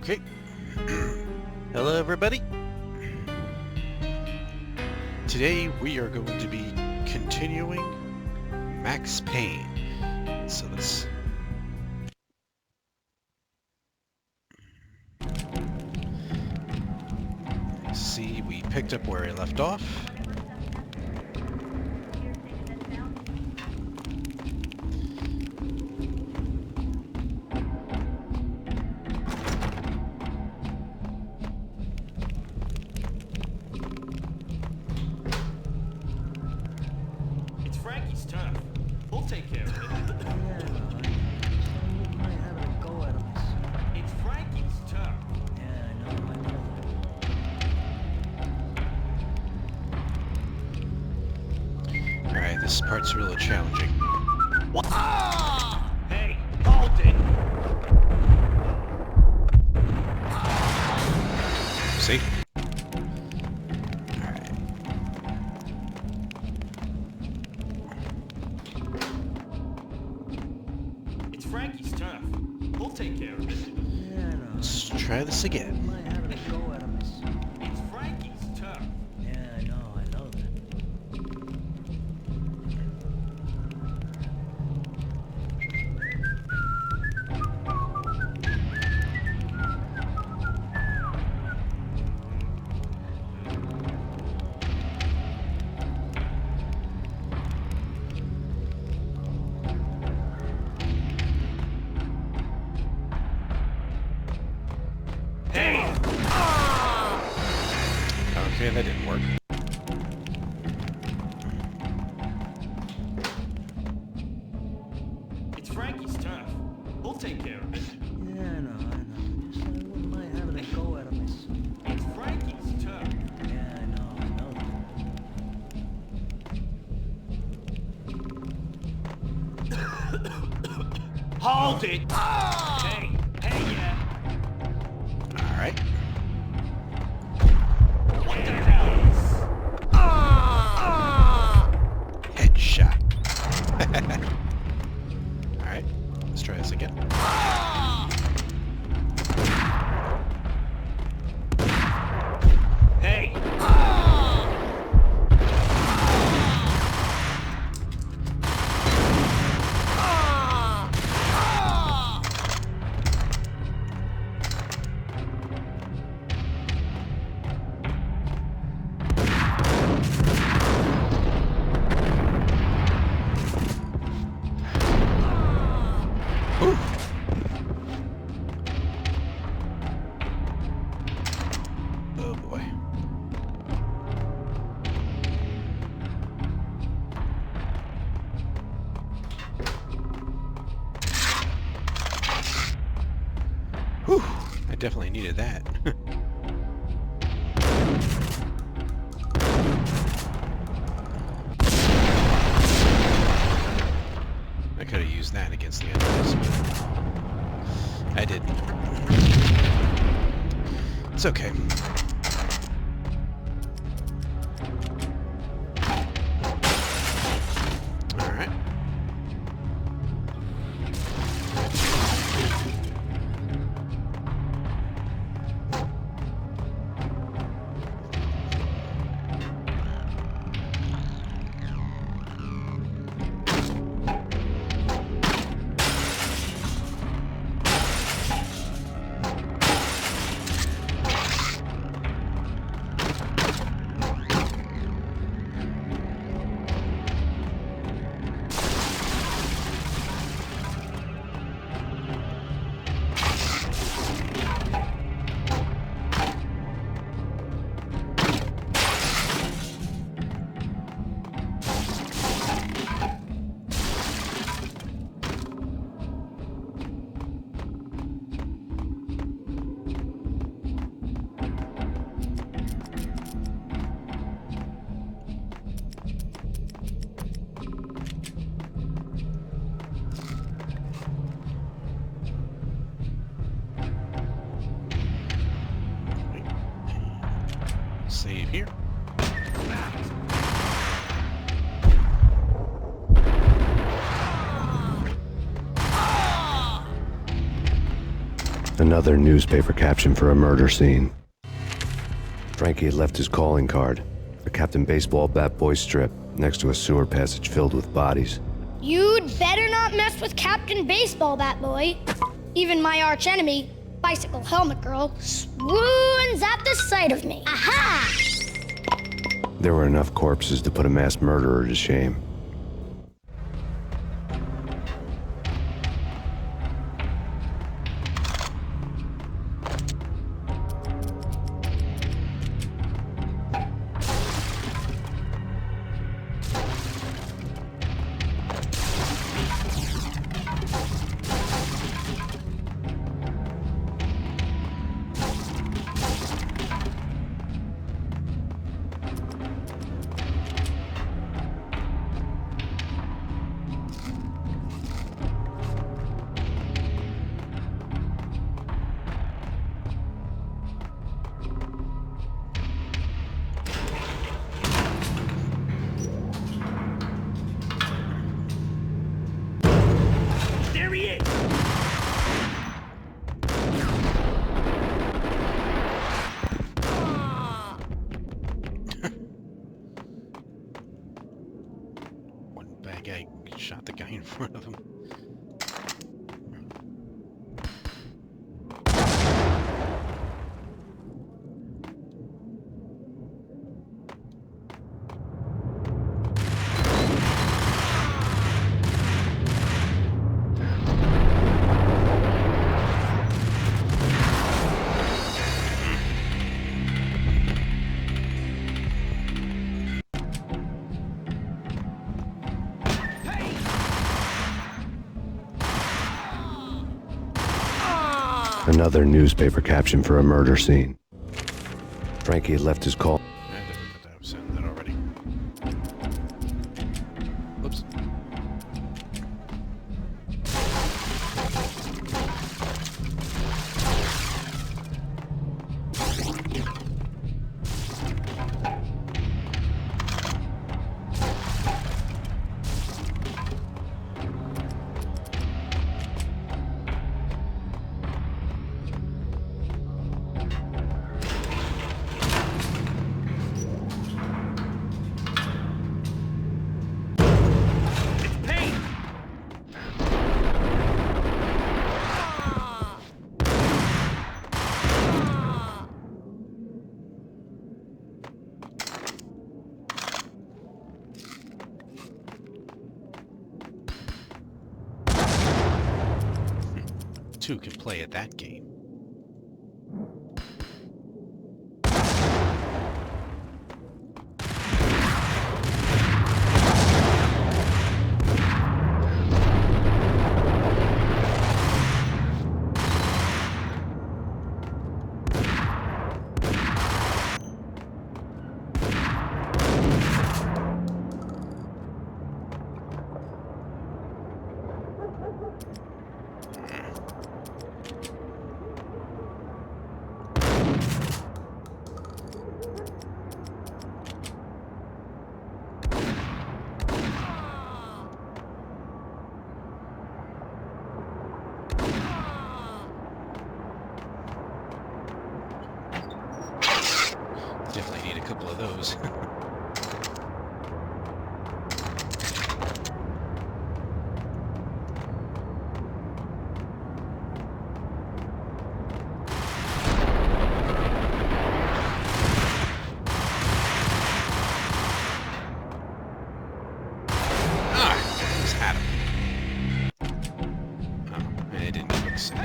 Okay. Hello, everybody. Today we are going to be continuing Max Payne. So let's see. We picked up where I left off. Frankie's tough. We'll take care of it. It's Frankie's tough. Alright, this part's really challenging. What? Ah! Hey, hold it. See? Frankie's tough. We'll take care of it. Let's try this again. It's Frankie's tough. Yeah, I know that. Okay, that didn't work. It's Frankie's tough. We'll take care of it. Yeah, I know. Just I wouldn't mind having a go at him. It's Frankie's tough. Yeah, I know that. Hold it! Hey, yeah. Alright. What the hell? Headshot. Alright, let's try this again. Hey! Oh boy. Whew, I definitely needed that. I could have used that against the enemies, but I didn't. It's okay. Alright. Save here. Another newspaper caption for a murder scene. Frankie had left his calling card, a Captain Baseball bat boy strip, next to a sewer passage filled with bodies. You'd better not mess with Captain Baseball Bat Boy. Even my arch enemy, Bicycle Helmet Girl, swoons at the sight of me. Aha! There were enough corpses to put a mass murderer to shame. There he is! One bad guy shot the guy in front of him. Another newspaper caption for a murder scene. Frankie had left his call. I've said that already. Whoops. It's Payne! Two can play at that game. Definitely need a couple of those. I just had him. Oh, it didn't fix it.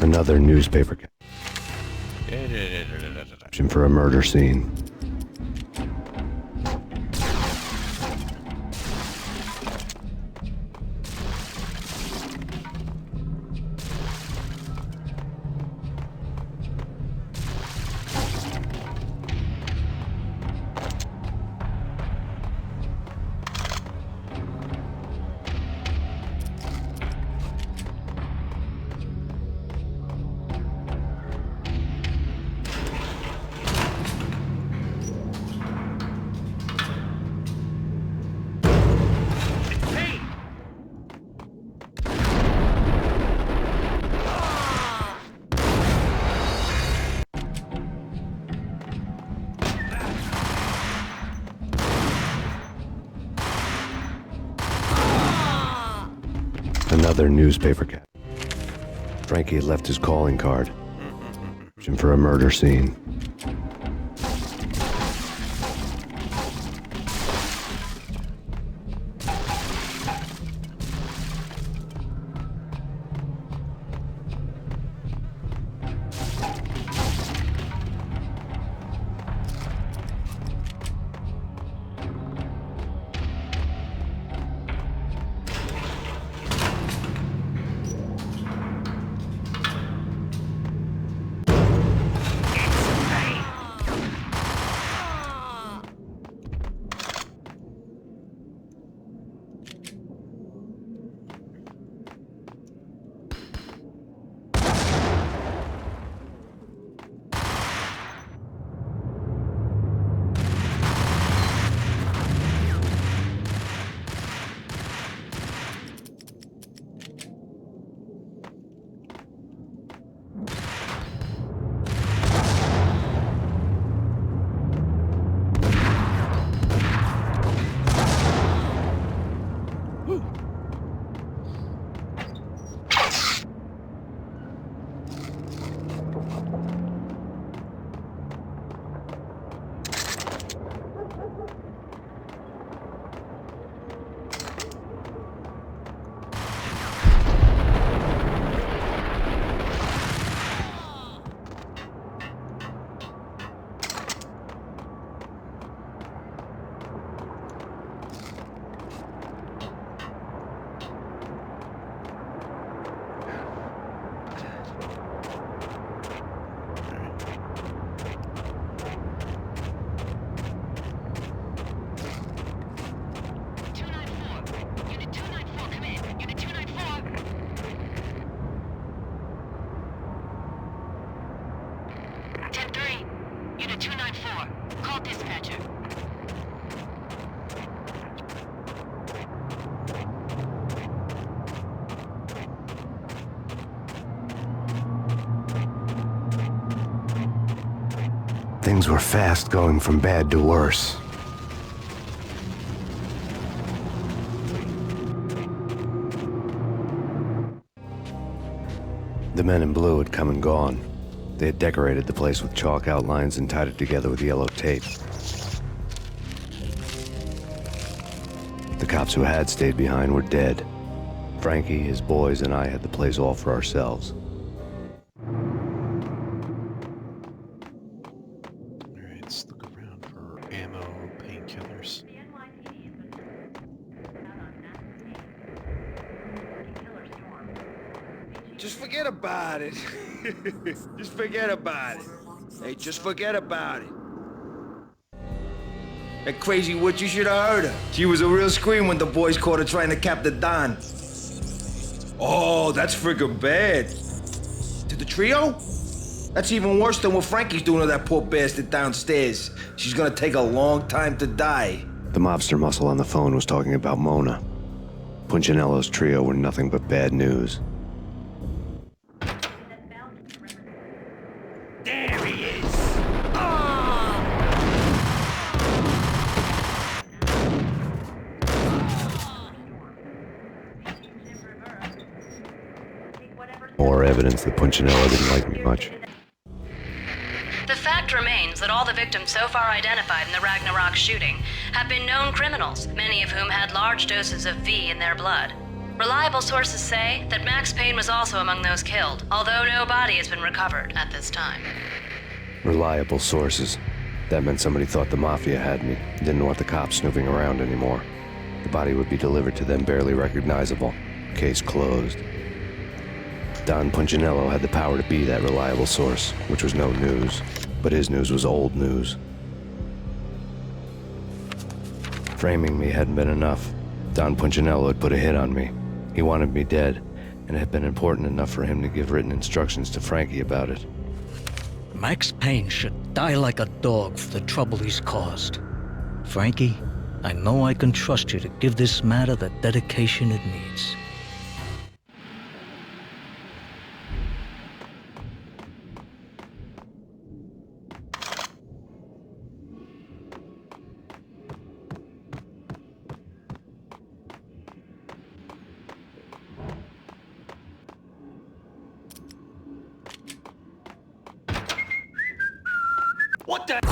Another newspaper caption for a murder scene. Another newspaper cap. Frankie had left his calling card for a murder scene. Things were fast going from bad to worse. The men in blue had come and gone. They had decorated the place with chalk outlines and tied it together with yellow tape. The cops who had stayed behind were dead. Frankie, his boys, and I had the place all for ourselves. Alright, let's look around for ammo, painkillers. Just forget about it. Just forget about it. Hey, just forget about it. That crazy witch, you should have heard her. She was a real scream when the boys caught her trying to cap the Don. Oh, that's friggin' bad. To the trio? That's even worse than what Frankie's doing to that poor bastard downstairs. She's gonna take a long time to die. The mobster muscle on the phone was talking about Mona. Punchinello's trio were nothing but bad news. There he is! More evidence that Punchinello didn't like me much. The fact remains that all the victims so far identified in the Ragnarok shooting have been known criminals, many of whom had large doses of V in their blood. Reliable sources say that Max Payne was also among those killed, although no body has been recovered at this time. Reliable sources. That meant somebody thought the Mafia had me, didn't want the cops snooping around anymore. The body would be delivered to them barely recognizable. Case closed. Don Punchinello had the power to be that reliable source, which was no news, but his news was old news. Framing me hadn't been enough. Don Punchinello had put a hit on me. He wanted me dead, and it had been important enough for him to give written instructions to Frankie about it. Max Payne should die like a dog for the trouble he's caused. Frankie, I know I can trust you to give this matter the dedication it needs. What the?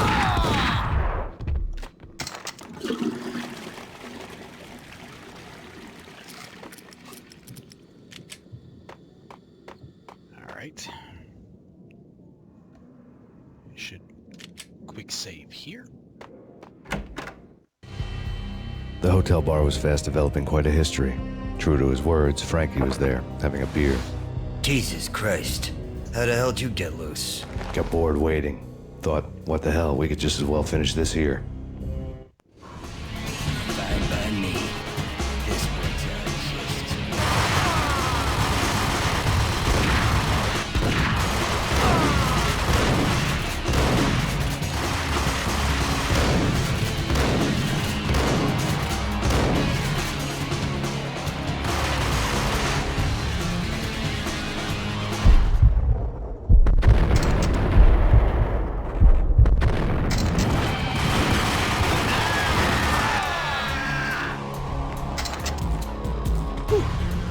All right. Should quick save here. The hotel bar was fast developing quite a history. True to his words, Frankie was there, having a beer. Jesus Christ. How the hell did you get loose? Got bored waiting. Thought, what the hell, we could just as well finish this here. Fine by me. This one's out of justice.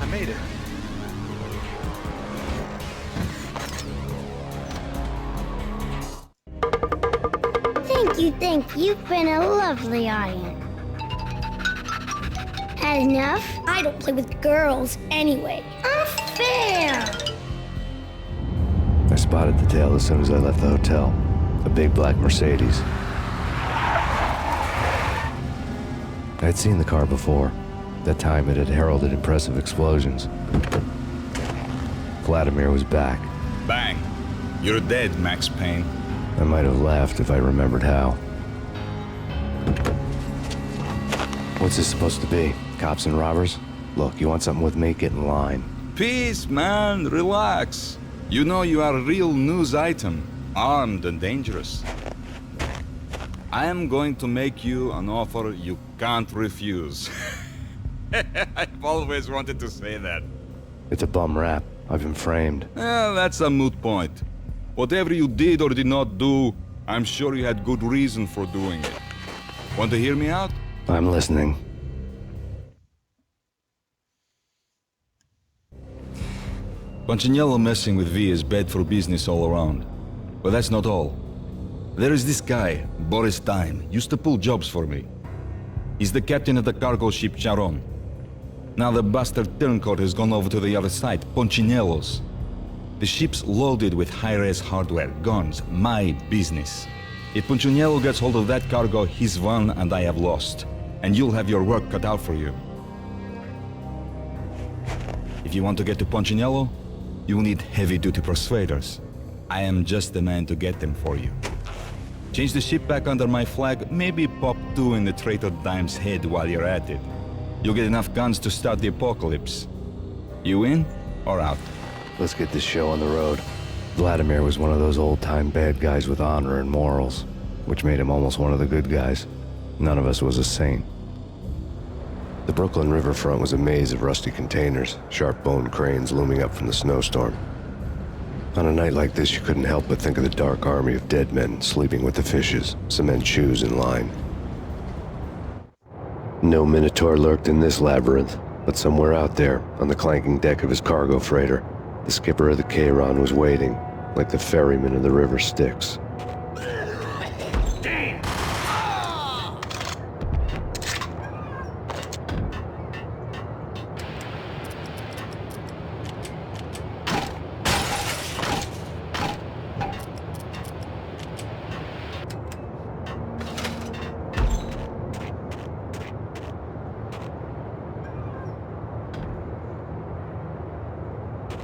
I made it. Thank you. You've been a lovely audience. Had enough? I don't play with girls anyway. Unfair! I spotted the tail as soon as I left the hotel. A big black Mercedes. I had seen the car before. That time it had heralded impressive explosions. Vladimir was back. Bang. You're dead, Max Payne. I might have laughed if I remembered how. What's this supposed to be? Cops and robbers? Look, you want something with me? Get in line. Peace, man. Relax. You know you are a real news item. Armed and dangerous. I am going to make you an offer you can't refuse. I've always wanted to say that. It's a bum rap. I've been framed. That's a moot point. Whatever you did or did not do, I'm sure you had good reason for doing it. Want to hear me out? I'm listening. Punchinello messing with V is bad for business all around. But that's not all. There is this guy, Boris Time, used to pull jobs for me. He's the captain of the cargo ship Charon. Now the bastard turncoat has gone over to the other side, Punchinello's. The ship's loaded with high-res hardware, guns, my business. If Punchinello gets hold of that cargo, he's won and I have lost. And you'll have your work cut out for you. If you want to get to Punchinello, you'll need heavy-duty persuaders. I am just the man to get them for you. Change the ship back under my flag, maybe pop 2 in the traitor Dime's head while you're at it. You'll get enough guns to start the apocalypse. You in or out? Let's get this show on the road. Vladimir was one of those old-time bad guys with honor and morals, which made him almost one of the good guys. None of us was a saint. The Brooklyn riverfront was a maze of rusty containers, sharp-boned cranes looming up from the snowstorm. On a night like this, you couldn't help but think of the dark army of dead men sleeping with the fishes, cement shoes in line. No Minotaur lurked in this labyrinth, but somewhere out there, on the clanking deck of his cargo freighter, the skipper of the Chiron was waiting, like the ferryman of the river Styx. Damn!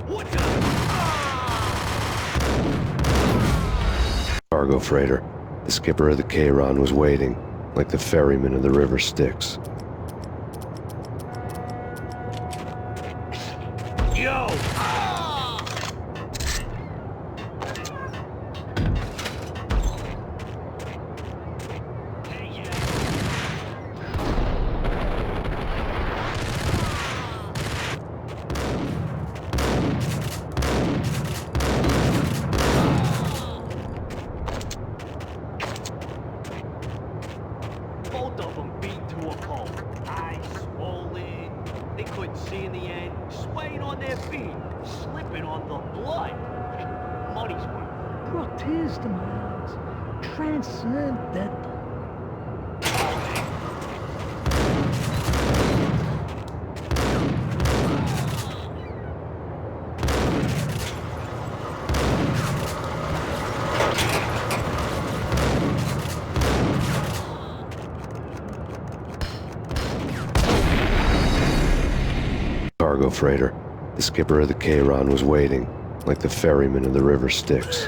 What the? Cargo freighter, the skipper of the Chiron was waiting, like the ferryman of the river Styx. Yo! Hey, yeah. Both of them beat to a pulp. Eyes swollen. They couldn't see in the end. Swaying on their feet. Slipping on the blood. Money's worth. Brought tears to my eyes. transcendental. Cargo freighter. The skipper of the Chiron was waiting, like the ferryman of the river Styx.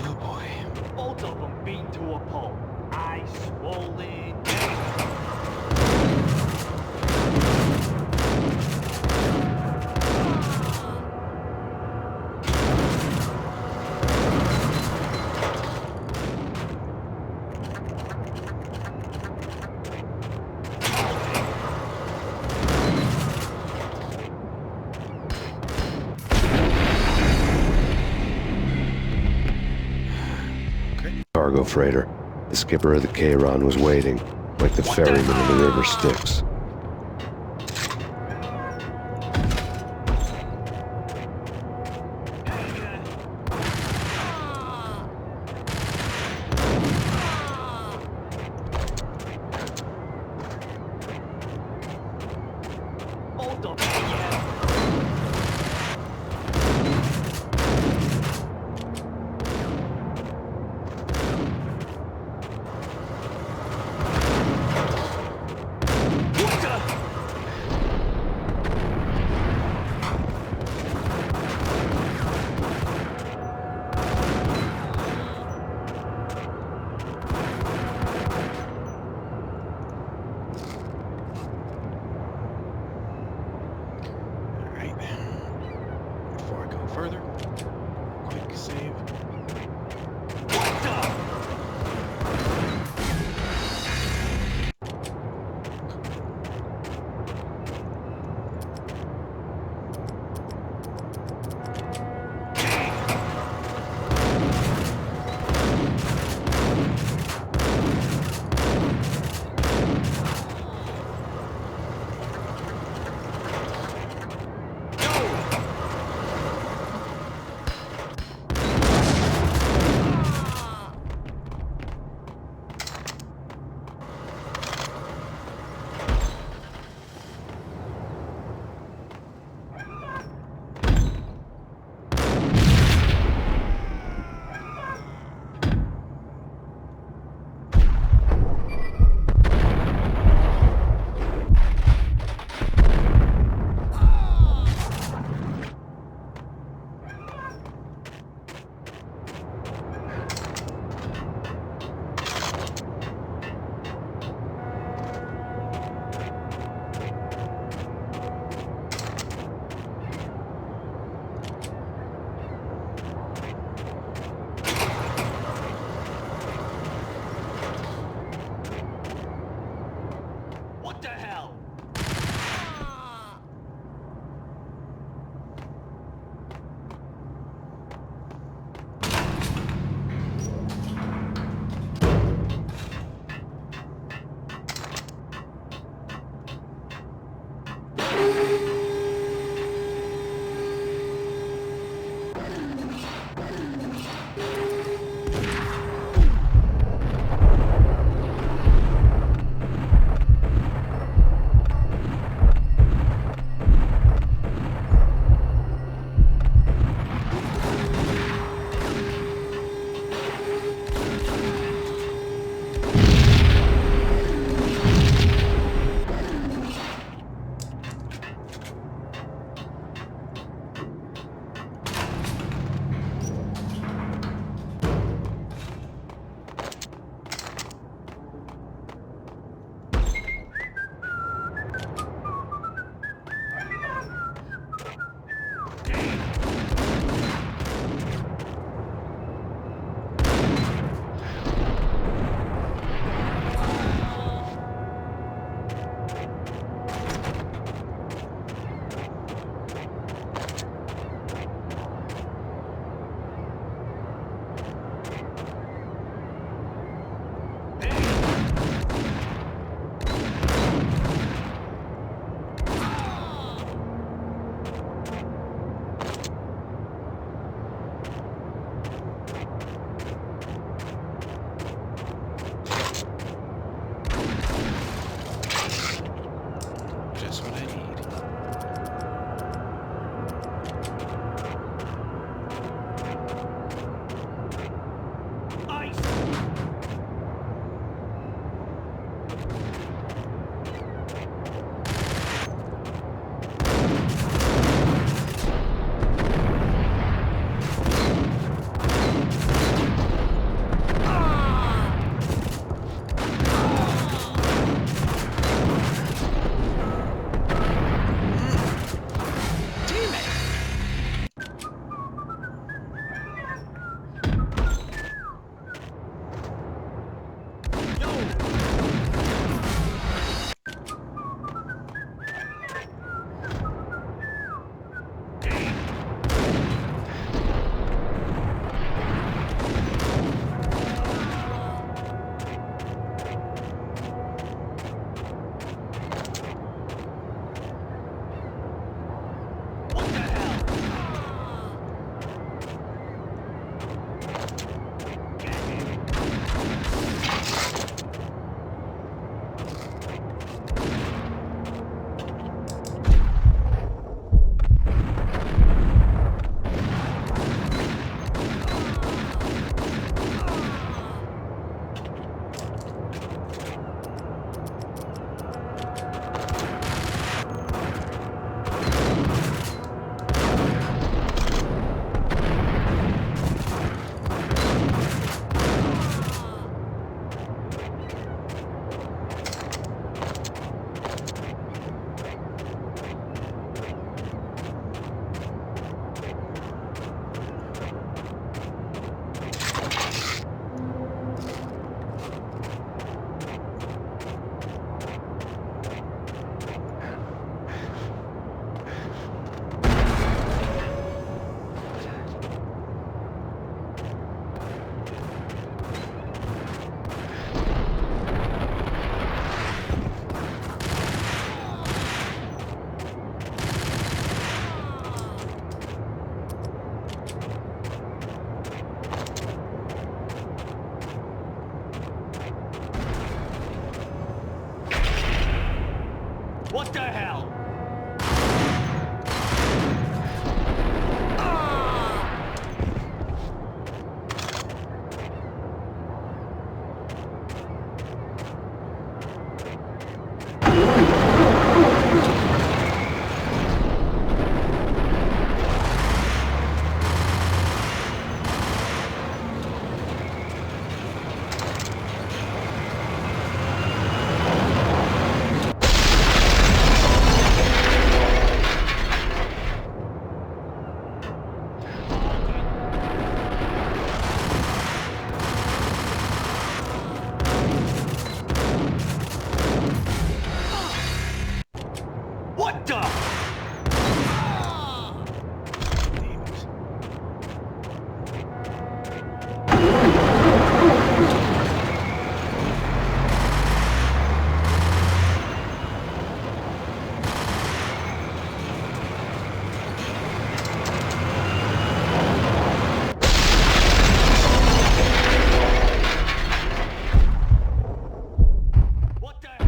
Oh boy. Both of them beaten to a pulp. Eyes swollen. Cargo freighter. The skipper of the Chiron was waiting, like the ferryman of the river Styx. Both of them, yeah. What the? Alright. Before I go further, quick save. What the? What the hell? Gotcha! What the?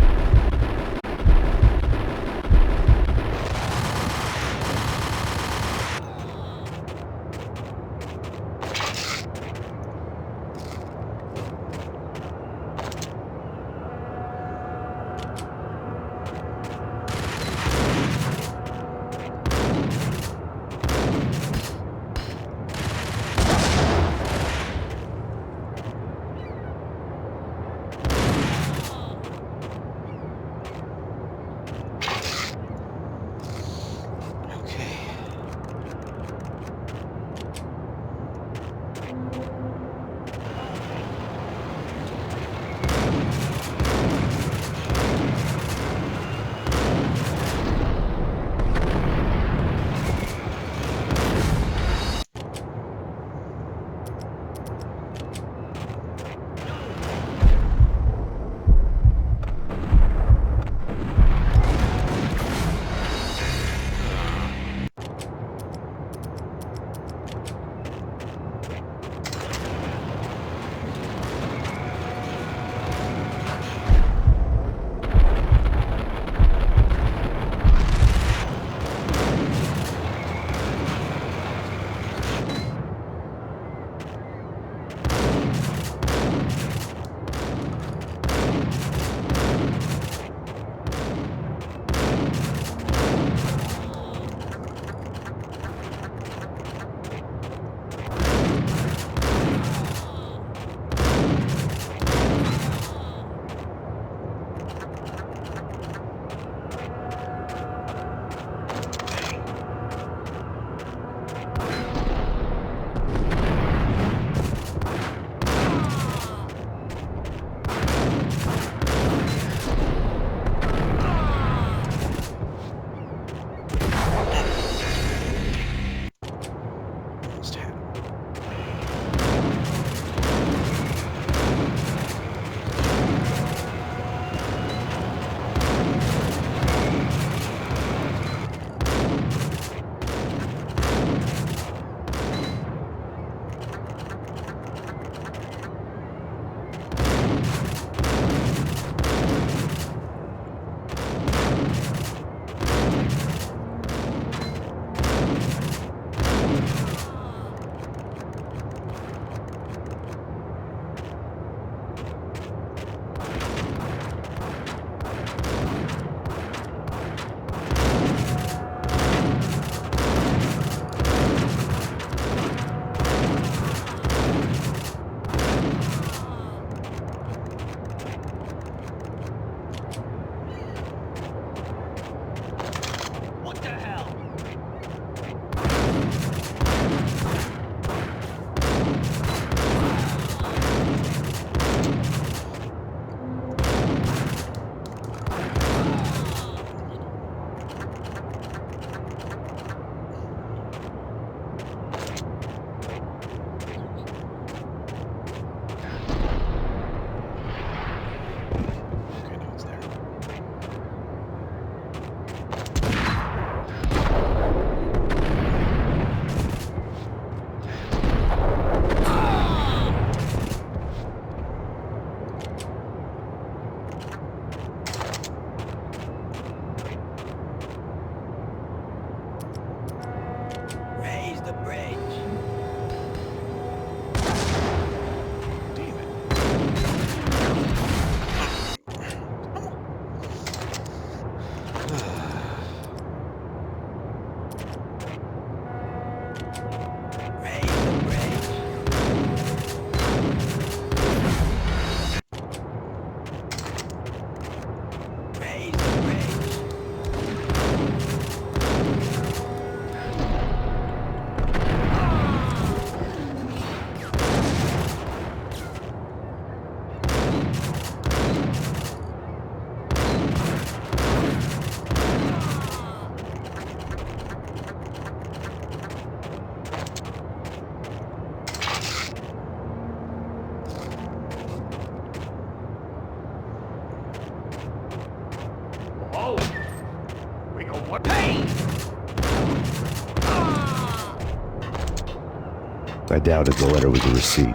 I doubted the letter was a receipt.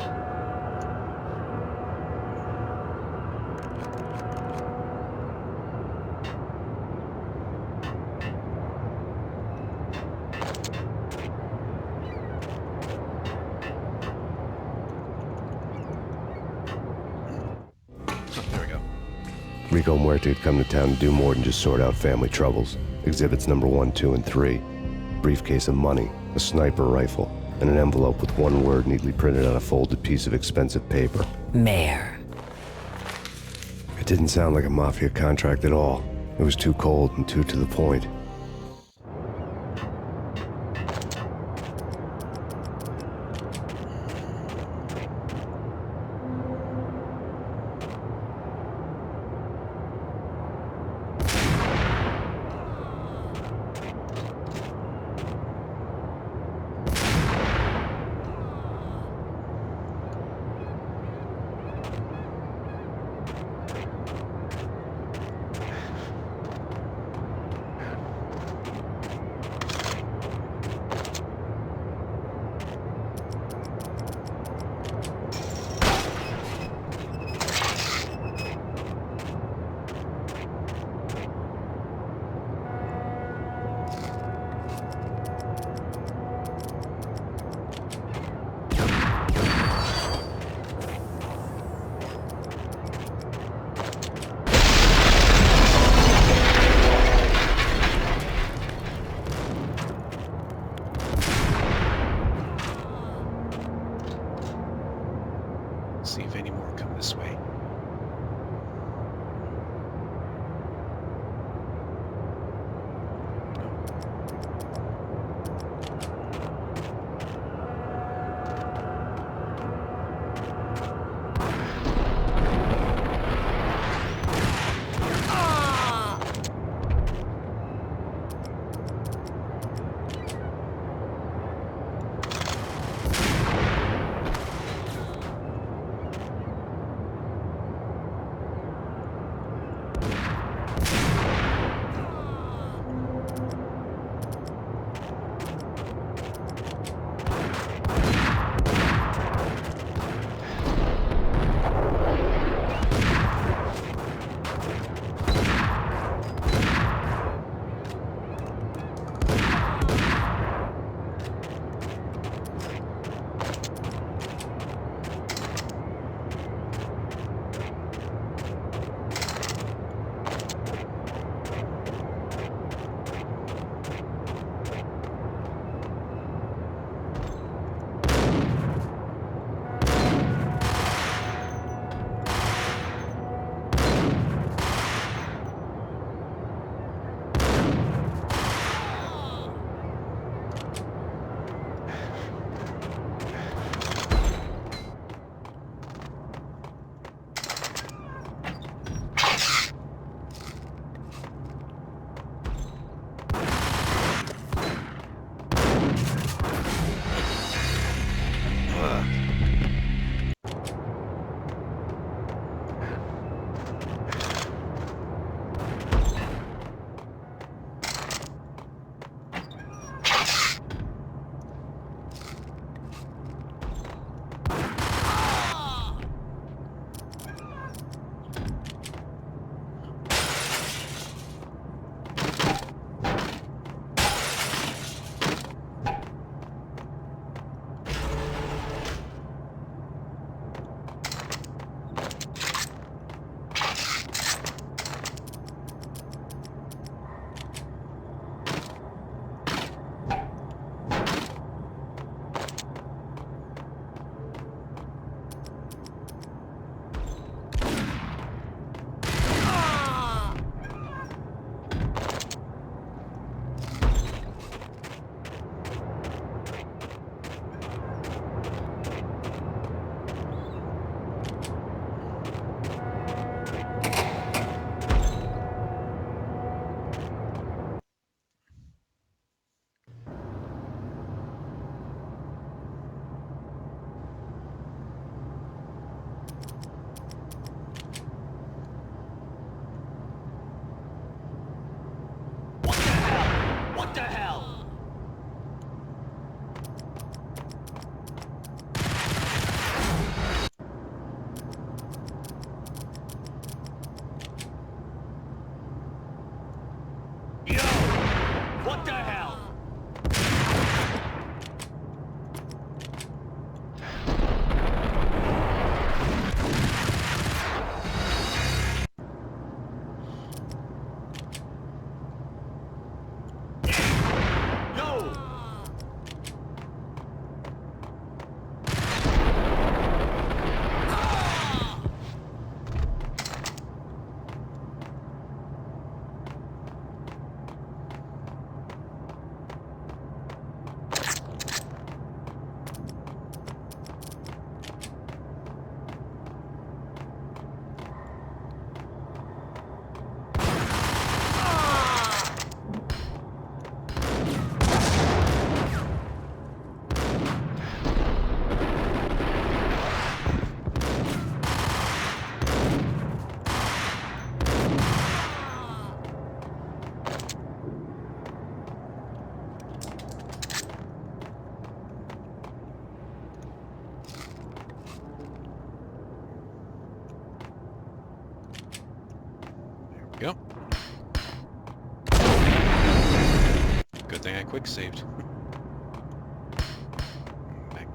Oh, there we go. Rico Muerte had come to town to do more than just sort out family troubles. Exhibits number 1, 2, and 3. Briefcase of money, a sniper rifle, and an envelope with one word neatly printed on a folded piece of expensive paper. Mayor. It didn't sound like a mafia contract at all. It was too cold and too to the point. go. Good thing I quick saved. Back.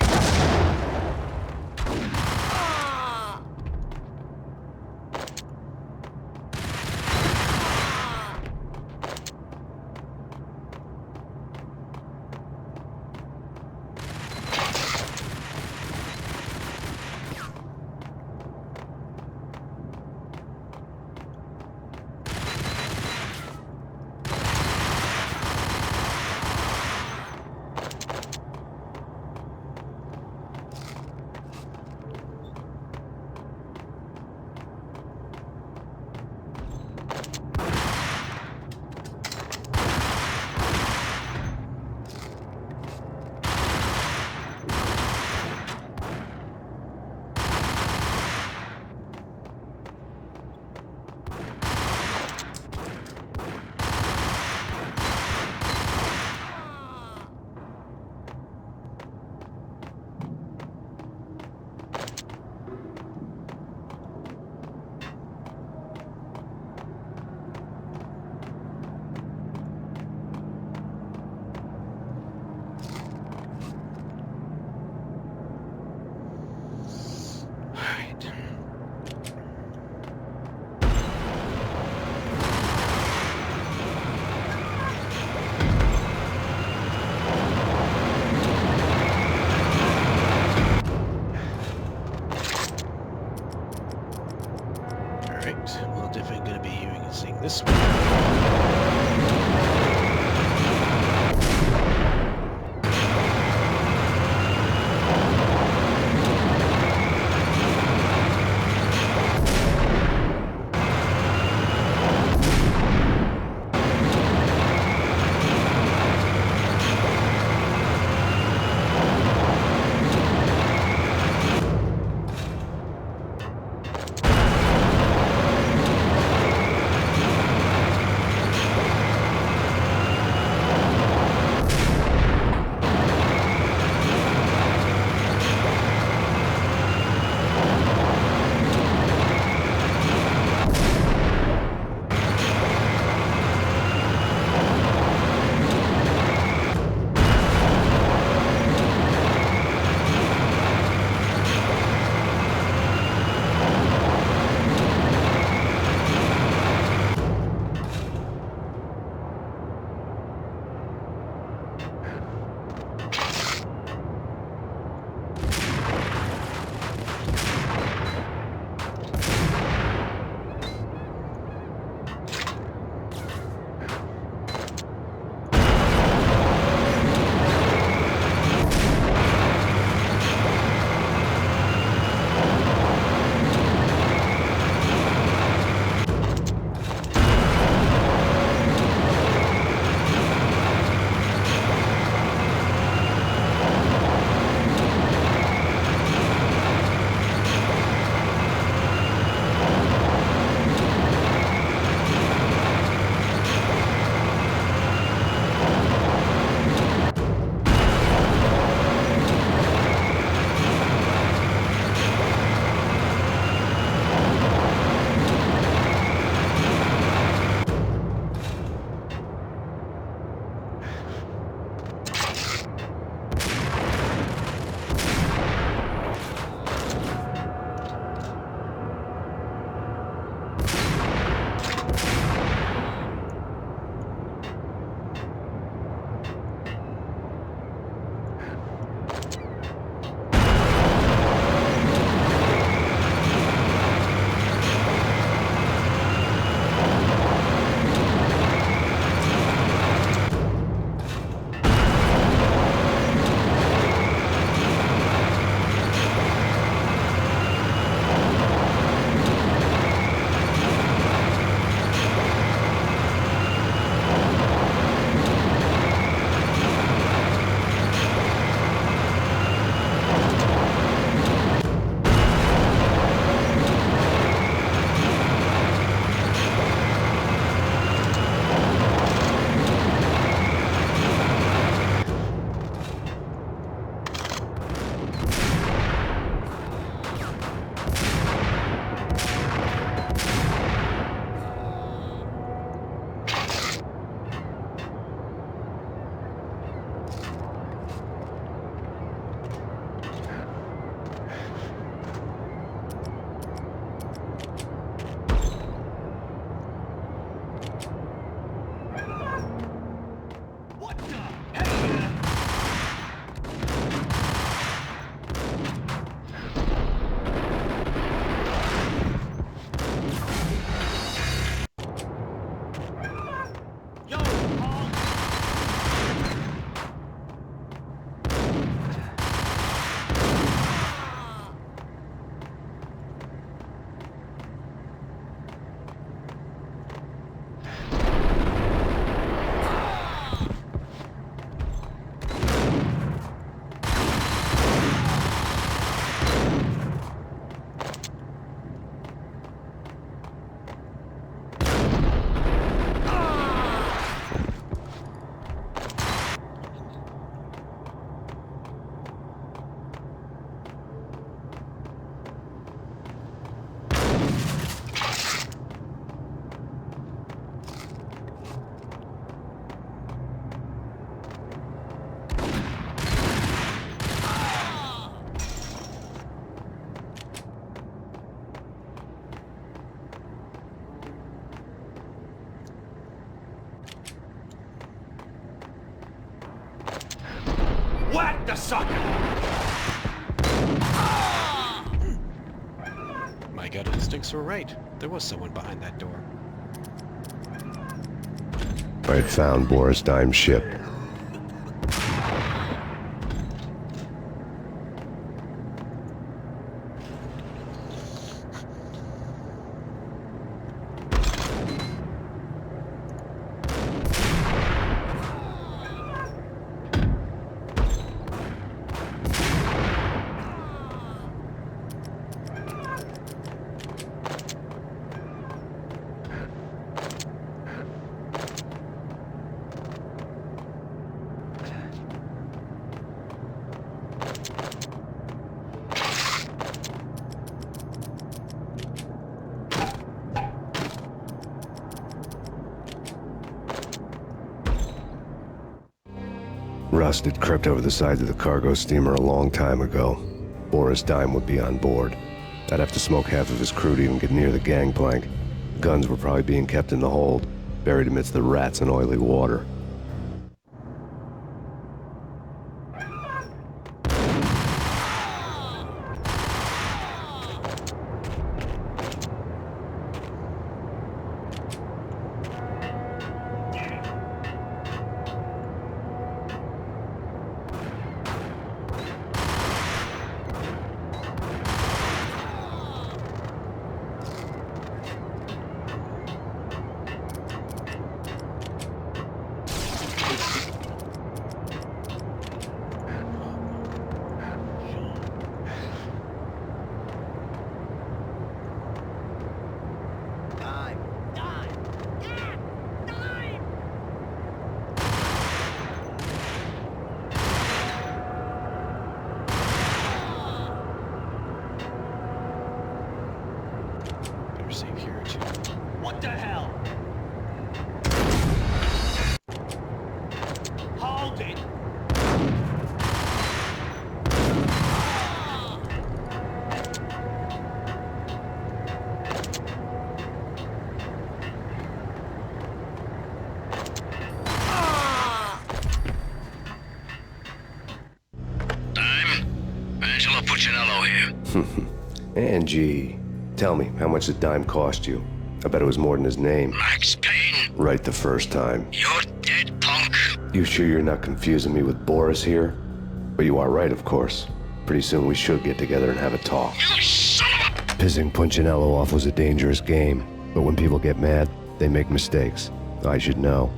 What the heck? Yo, Paul. Whack the sucker! My gut instincts were right. There was someone behind that door. I had found Boris Dime's ship. Rust had crept over the sides of the cargo steamer a long time ago. Boris Dime would be on board. I'd have to smoke half of his crew to even get near the gangplank. Guns were probably being kept in the hold, buried amidst the rats and oily water. Better save here too. What the hell? Hold it! Angelo Puccinello here. Angie, tell me, how much did Dime cost you? I bet it was more than his name. Max Payne, Right the first time. you're dead, punk. You sure you're not confusing me with Boris here? But you are right, of course. Pretty soon we should get together and have a talk. You son of a... Pissing Punchinello off was a dangerous game, but when people get mad, they make mistakes. I should know.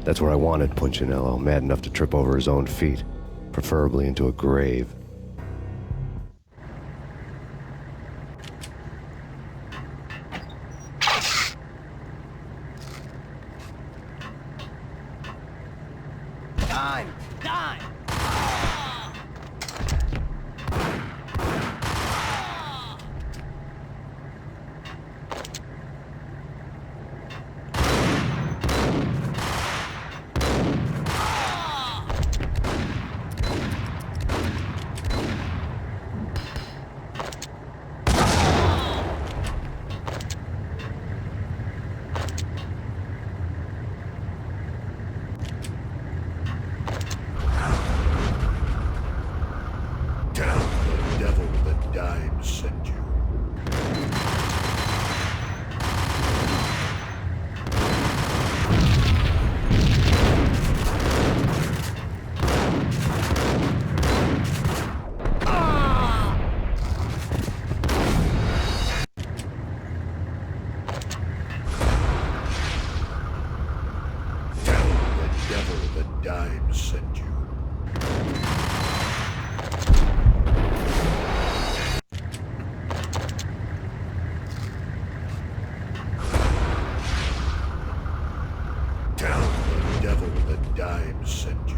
That's where I wanted Punchinello, mad enough to trip over his own feet, preferably into a grave. Dime! Dime! sent you. Tell the devil that Dime sent you.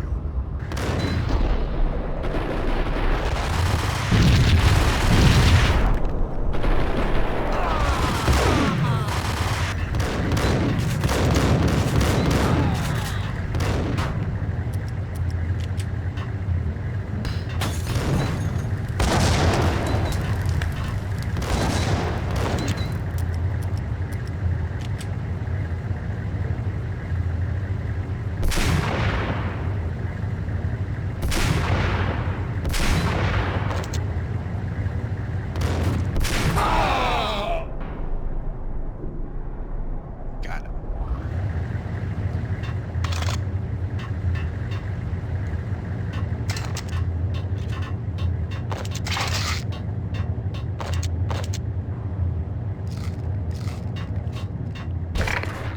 Got it.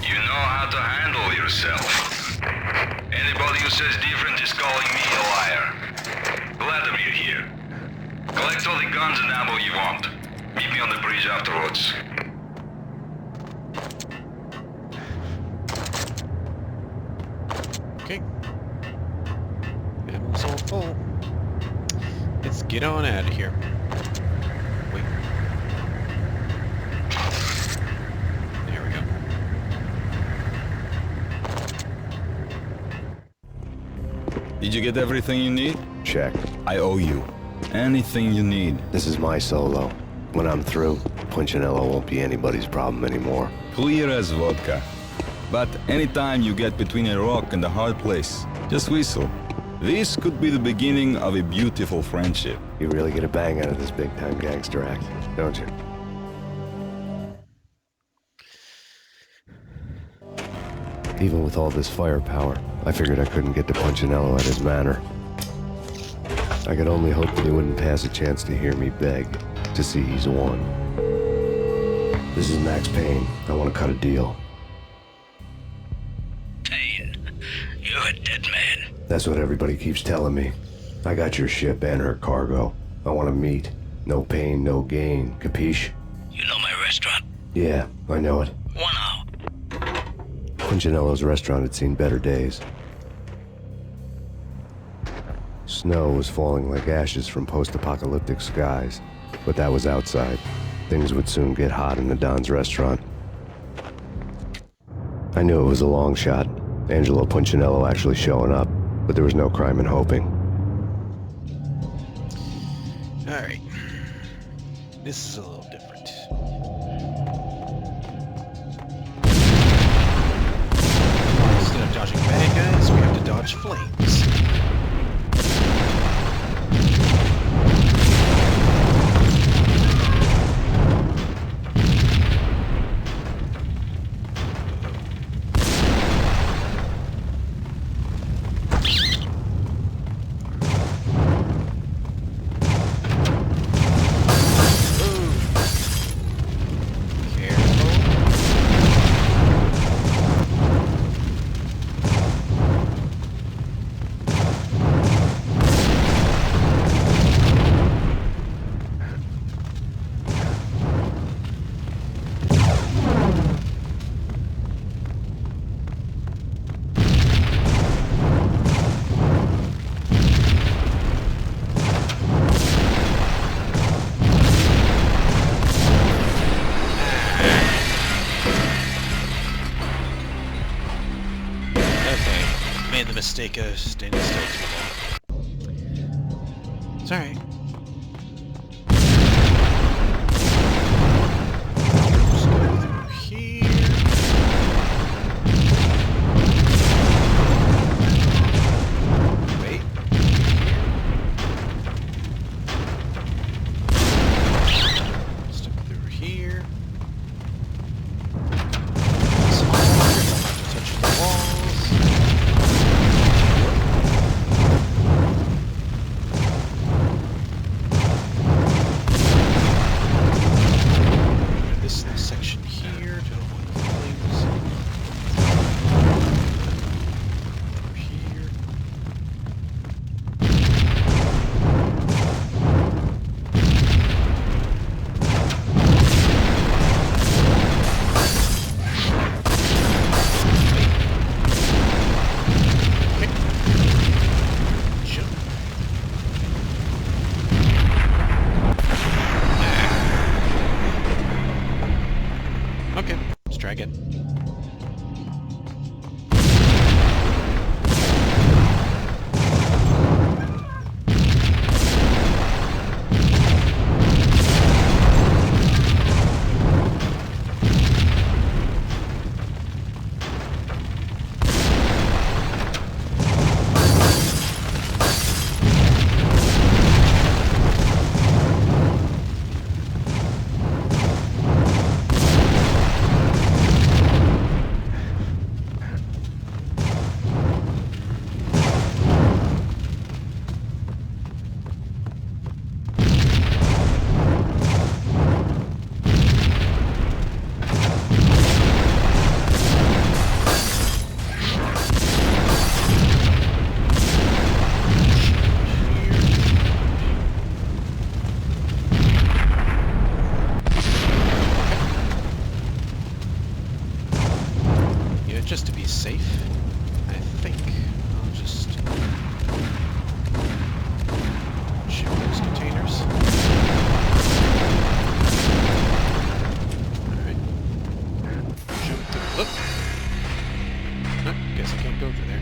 You know how to handle yourself. Anybody who says different is calling me a liar. Vladimir here. Collect all the guns and ammo you want. Meet me on the bridge afterwards. Okay. Ammo's all full. Let's get on out of here. Wait. There we go. Did you get everything you need? Check. I owe you. Anything you need. This is my solo. When I'm through, Punchinello won't be anybody's problem anymore. Clear as vodka. But anytime you get between a rock and a hard place, just whistle. This could be the beginning of a beautiful friendship. You really get a bang out of this big-time gangster act, don't you? Even with all this firepower, I figured I couldn't get to Punchinello at his manor. I could only hope that he wouldn't pass a chance to hear me beg to see he's won. This is Max Payne. I want to cut a deal. Payne, you're a dead man. That's what everybody keeps telling me. I got your ship and her cargo. I want to meet. No pain, no gain. Capiche? You know my restaurant? Yeah, I know it. 1 hour. Punchinello's restaurant had seen better days. Snow was falling like ashes from post-apocalyptic skies, but that was outside. Things would soon get hot in the Don's restaurant. I knew it was a long shot, Angelo Punchinello actually showing up, but there was no crime in hoping. Alright. This is a little different. Instead of dodging bad guys, we have to dodge flames. Made the mistake of standing still too long. It's alright. Just go through here. Wait. Step through here. Touch the walls. try again. Just to be safe, I think I'll just shoot those containers. Alright. Jump to... Whoop! Oh, guess I can't go through there.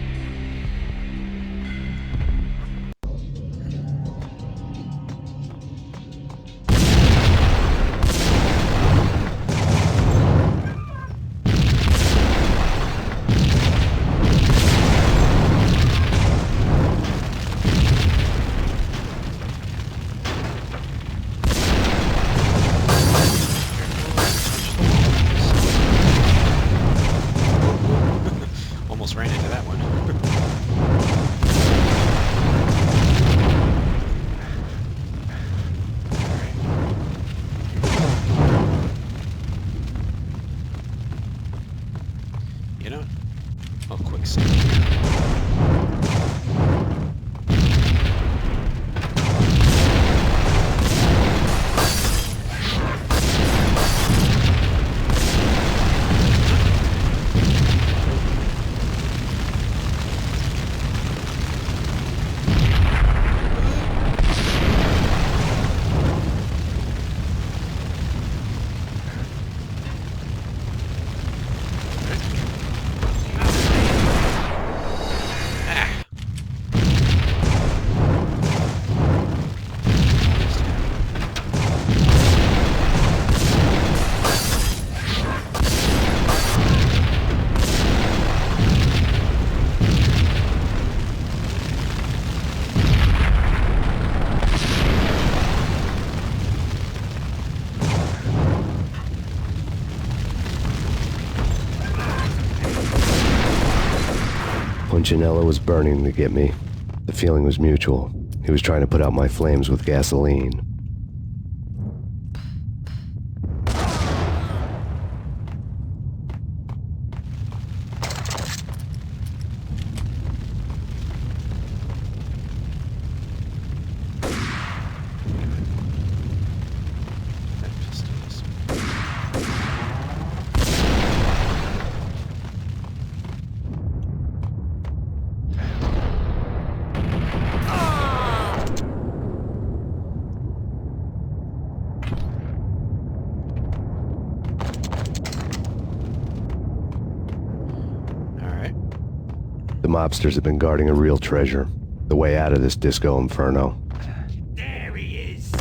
Almost ran into that one. Alright. You know what? I'll quick save here. Punchinello was burning to get me. The feeling was mutual. He was trying to put out my flames with gasoline. That pistol is... The mobsters have been guarding a real treasure. The way out of this disco inferno. There he is.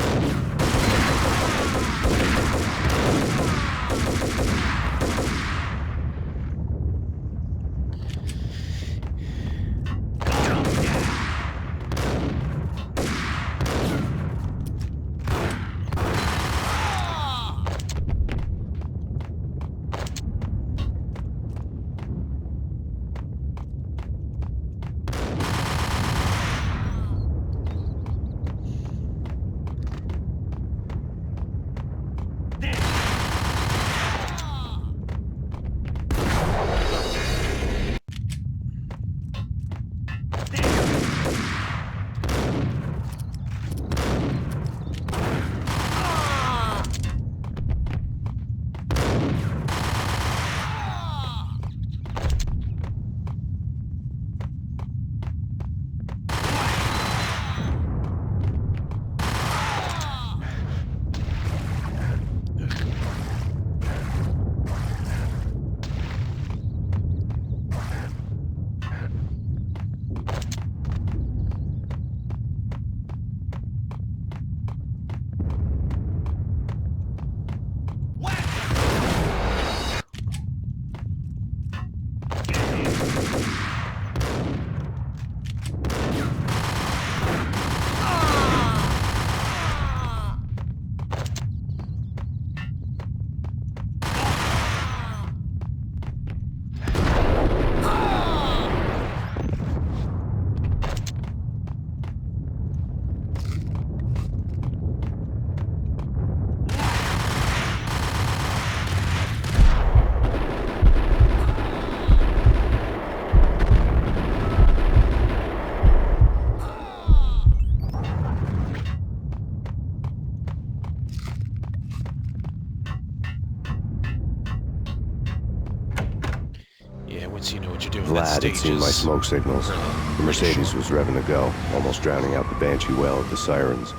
Vlad had seen my smoke signals. The Mercedes was revving to go, almost drowning out the Banshee well of the sirens.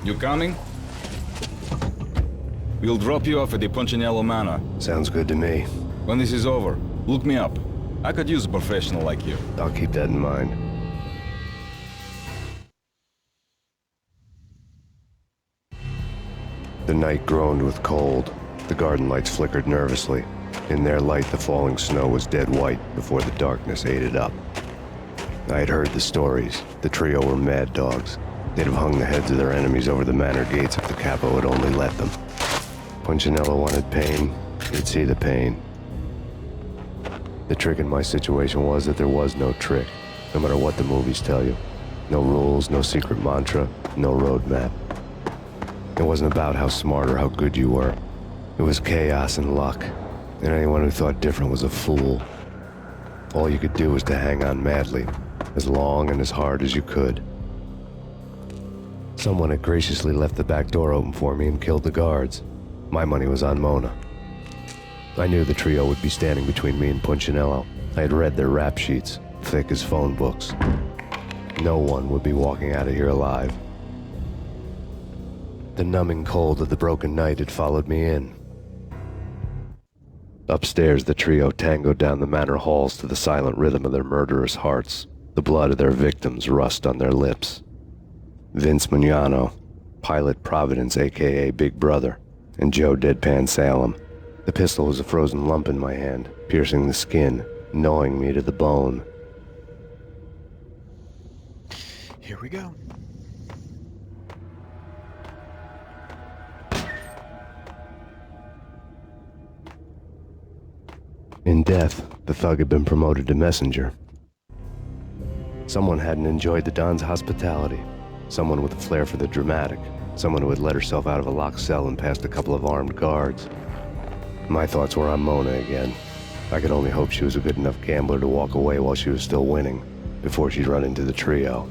You coming? We'll drop you off at the Punchinello Manor. Sounds good to me. When this is over, look me up. I could use a professional like you. I'll keep that in mind. The night groaned with cold. The garden lights flickered nervously. In their light, the falling snow was dead white before the darkness ate it up. I had heard the stories. The trio were mad dogs. They'd have hung the heads of their enemies over the manor gates if the capo had only let them. Punchinello wanted Payne. He'd see the pain. The trick in my situation was that there was no trick, no matter what the movies tell you. No rules, no secret mantra, no roadmap. It wasn't about how smart or how good you were. It was chaos and luck, and anyone who thought different was a fool. All you could do was to hang on madly, as long and as hard as you could. Someone had graciously left the back door open for me and killed the guards. My money was on Mona. I knew the trio would be standing between me and Punchinello. I had read their rap sheets, thick as phone books. No one would be walking out of here alive. The numbing cold of the broken night had followed me in. Upstairs, the trio tangoed down the manor halls to the silent rhythm of their murderous hearts. The blood of their victims rust on their lips. Vince Mignano, Pilot Providence, a.k.a. Big Brother, and Joe Deadpan Salem. The pistol was a frozen lump in my hand, piercing the skin, gnawing me to the bone. Here we go. In death, the thug had been promoted to messenger. Someone hadn't enjoyed the Don's hospitality. Someone with a flair for the dramatic. Someone who had let herself out of a locked cell and past a couple of armed guards. My thoughts were on Mona again. I could only hope she was a good enough gambler to walk away while she was still winning, before she'd run into the trio.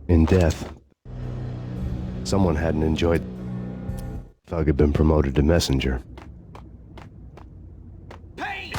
In death, someone hadn't enjoyed. Thug had been promoted to messenger. Payne!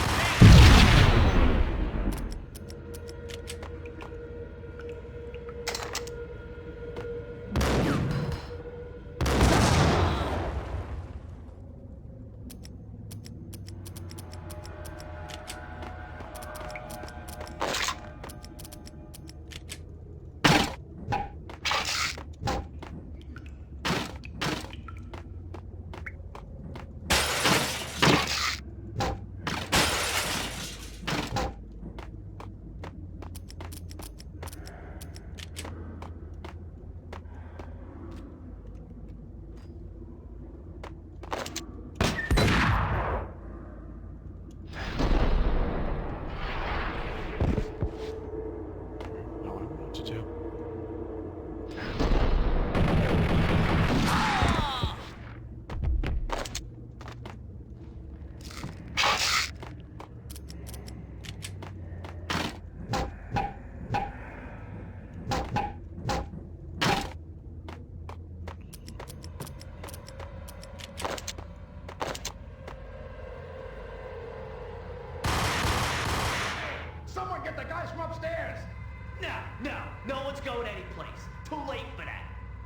going anyplace. Too late for that.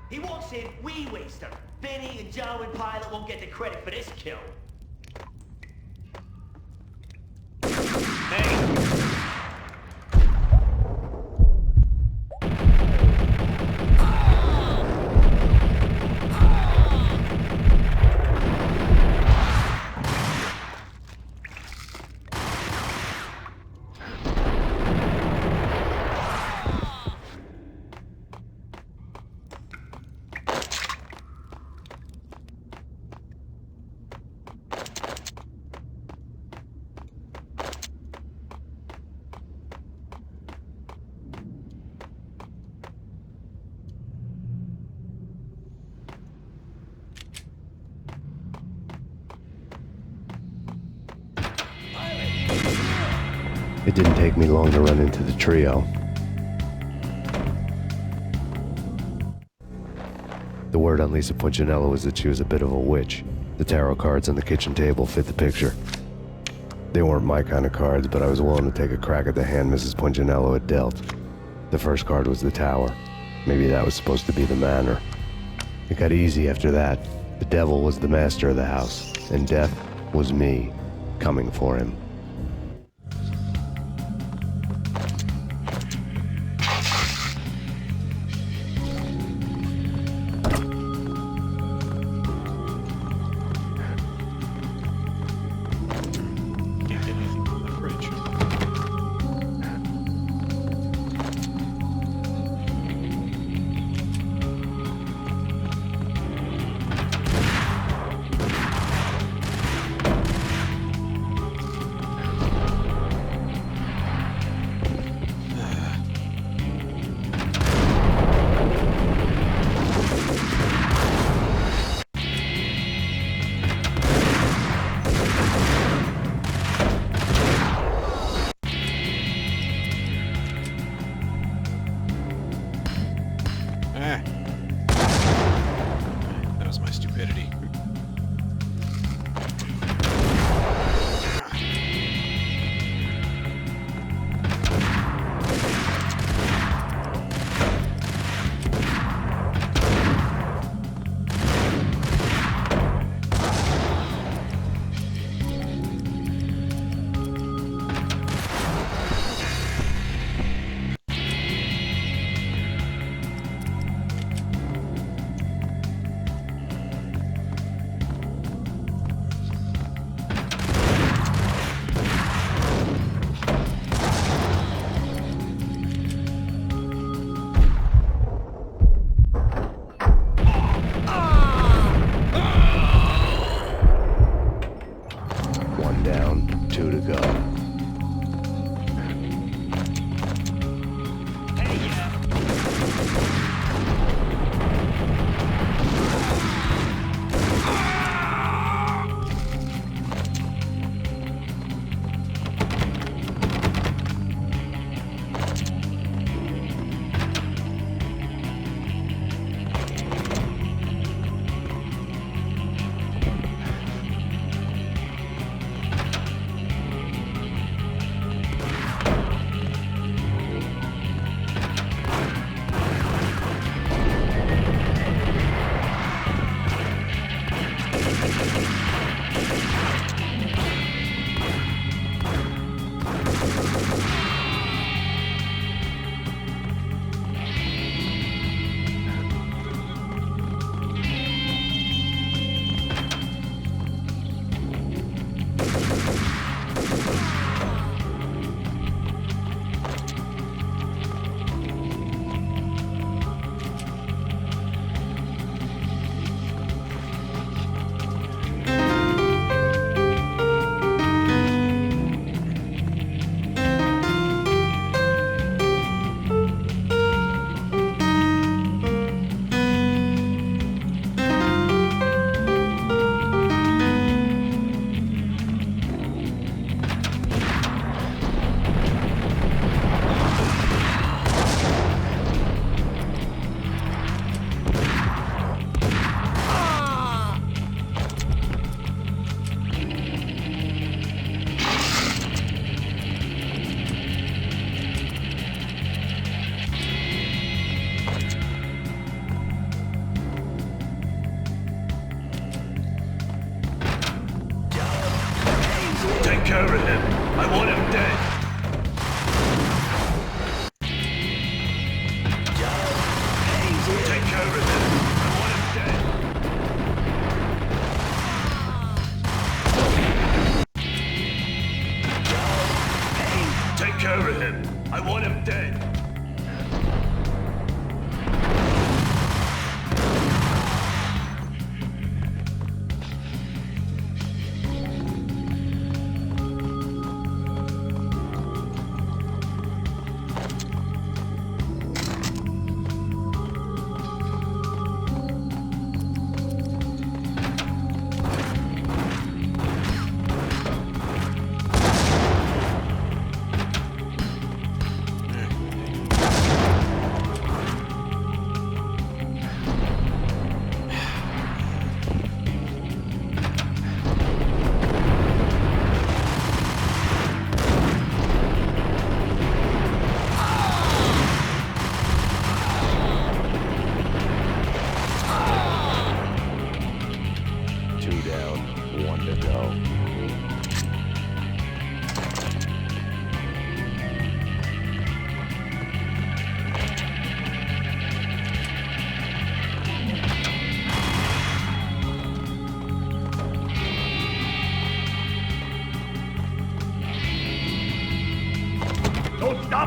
He walks in, we waste him. Vinny and Joe and Pilot won't get the credit for this kill. Hey! It didn't take me long to run into the trio. The word on Lisa Punchinello was that she was a bit of a witch. The tarot cards on the kitchen table fit the picture. They weren't my kind of cards, but I was willing to take a crack at the hand Mrs. Punchinello had dealt. The first card was the Tower. Maybe that was supposed to be the Manor. It got easy after that. The devil was the master of the house, and death was me, coming for him. Can't get anything from the fridge. That was my stupidity.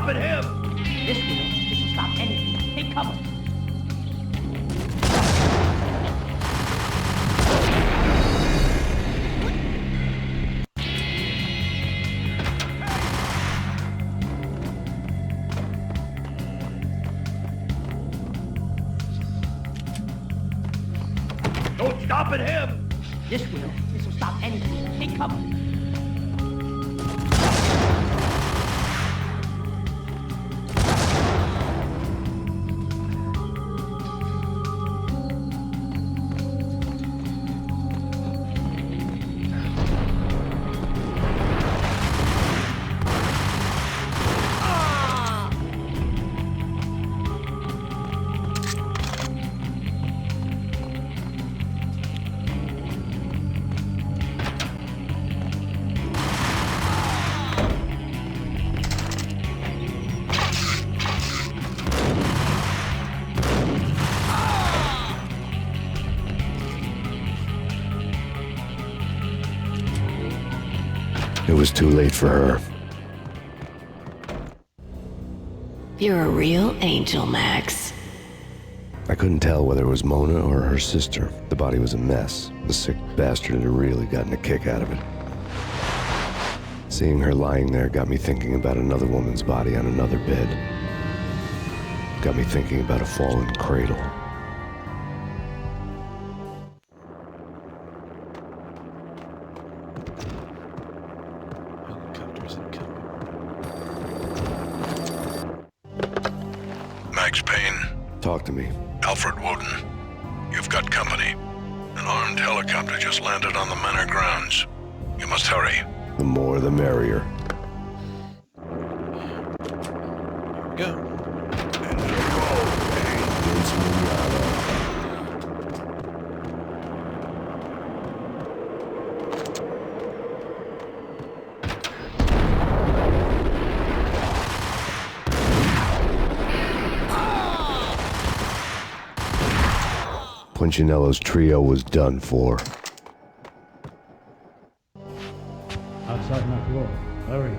stopping him! This will stop anything. Take cover. Don't stop at him! This will stop anything. Take cover. It was too late for her. You're a real angel, Max. I couldn't tell whether it was Mona or her sister. The body was a mess. The sick bastard had really gotten a kick out of it. Seeing her lying there got me thinking about another woman's body on another bed. Got me thinking about a fallen cradle. Helicopters incoming. Max Payne, Talk to me. Alfred Woden. You've got company. An armed helicopter just landed on the manor grounds. You must hurry. The more the merrier. Go. Punchinello's trio was done for. Outside my door. Hurry.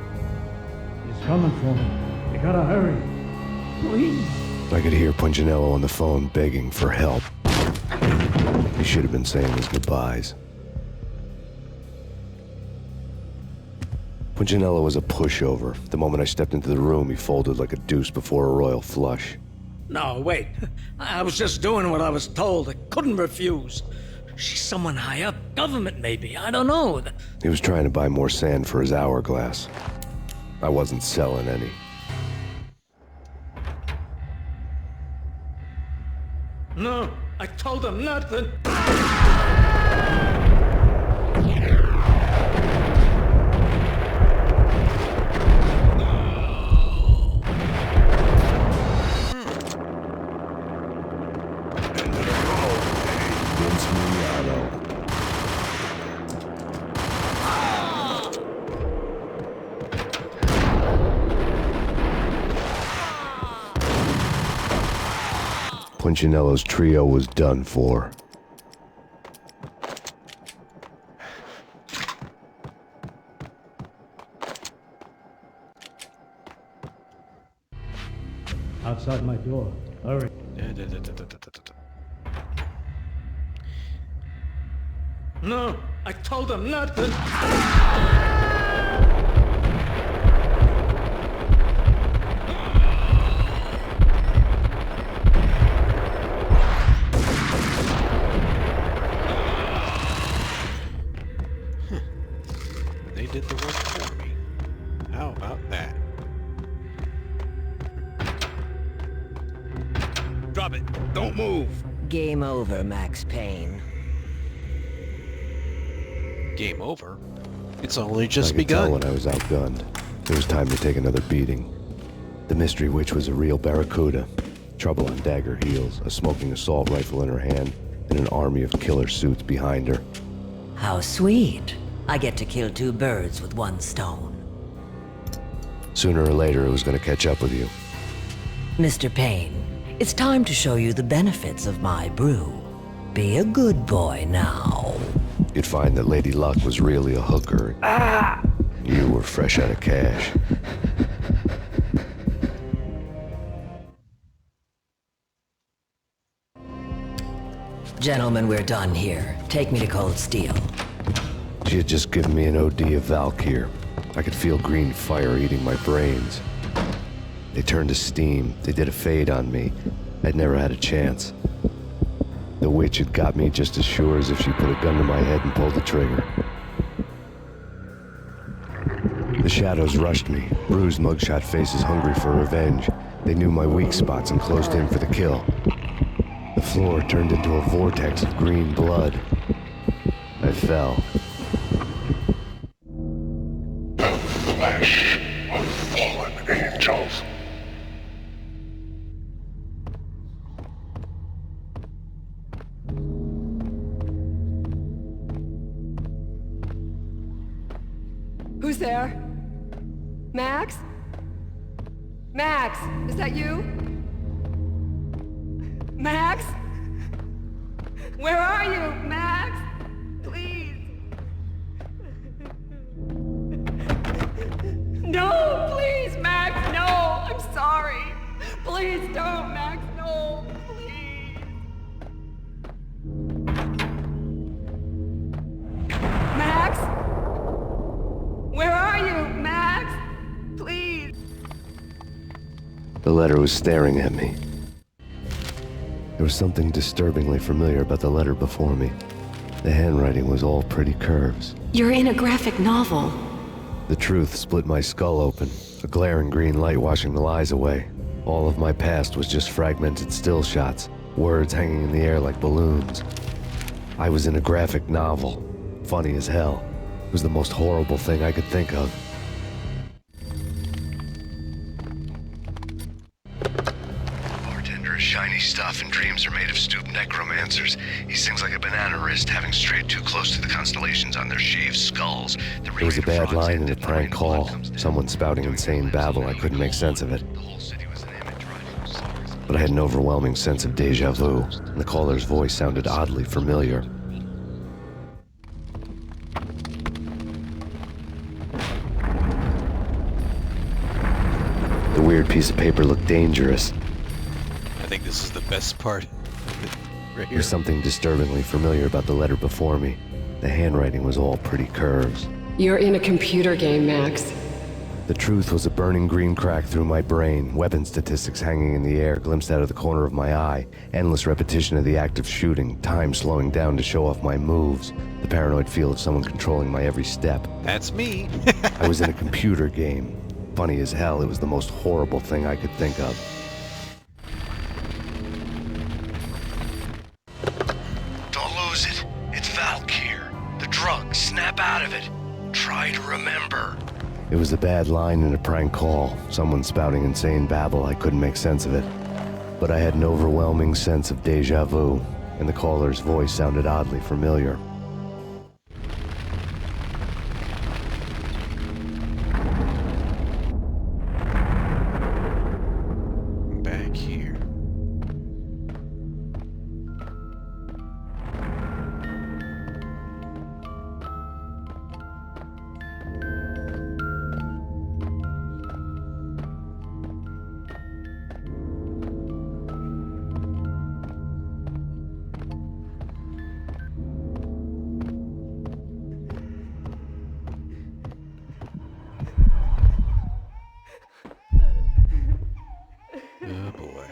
He's coming for me. You gotta hurry. Please. I could hear Punchinello on the phone begging for help. He should have been saying his goodbyes. Punchinello was a pushover. The moment I stepped into the room, he folded like a deuce before a royal flush. No, wait. I was just doing what I was told. I couldn't refuse. She's someone high up. Government, maybe. I don't know. He was trying to buy more sand for his hourglass. I wasn't selling any. No, I told him nothing. Punchinello's trio was done for. Outside my door. Hurry. No, I told him nothing. They did the work for me. How about that? Drop it. Don't move. Game over, Max Payne. Game over? It's only just I could tell begun. when I was outgunned. It was time to take another beating. The mystery witch was a real barracuda. Trouble on dagger heels, a smoking assault rifle in her hand, and an army of killer suits behind her. How sweet. I get to kill two birds with one stone. Sooner or later, it was going to catch up with you. Mr. Payne, it's time to show you the benefits of my brew. Be a good boy now. You'd find that Lady Luck was really a hooker. You were fresh out of cash. Gentlemen, we're done here. Take me to Cold Steel. She had just given me an OD of Valkyr. I could feel green fire eating my brains. They turned to steam. They did a fade on me. I'd never had a chance. The witch had got me just as sure as if she put a gun to my head and pulled the trigger. The shadows rushed me, bruised mugshot faces hungry for revenge. They knew my weak spots and closed in for the kill. The floor turned into a vortex of green blood. I fell. Flesh of fallen angels. Who's there? Max? Max, is that you? Max? Where are you, Max? Please. No, please, Max, no. I'm sorry. Please don't, Max, no, please. Max? Where are you, Max? Please. The letter was staring at me. There was something disturbingly familiar about the letter before me. The handwriting was all pretty curves. You're in a graphic novel. The truth split my skull open, a glaring green light washing the lies away. All of my past was just fragmented still shots, words hanging in the air like balloons. I was in a graphic novel. Funny as hell. It was the most horrible thing I could think of. Bartender is shiny stuff and dreams are made of stooped necromancers. He sings like a banana wrist, having strayed too close to the constellations on their shaved skulls. There was a bad line in a prank call. Someone spouting insane babble. I couldn't make sense of it. But I had an overwhelming sense of déjà vu, and the caller's voice sounded oddly familiar. The weird piece of paper looked dangerous. I think this is the best part right here. There's something disturbingly familiar about the letter before me. The handwriting was all pretty curves. You're in a computer game, Max. The truth was a burning green crack through my brain, weapon statistics hanging in the air, glimpsed out of the corner of my eye, endless repetition of the act of shooting, time slowing down to show off my moves, the paranoid feel of someone controlling my every step. That's me. I was in a computer game. Funny as hell, it was the most horrible thing I could think of. Don't lose it. It's Valkyr. The drug. Snap out of it. Try to remember. It was a bad line in a prank call, someone spouting insane babble. I couldn't make sense of it. But I had an overwhelming sense of déjà vu, and the caller's voice sounded oddly familiar. Back here. Oh boy.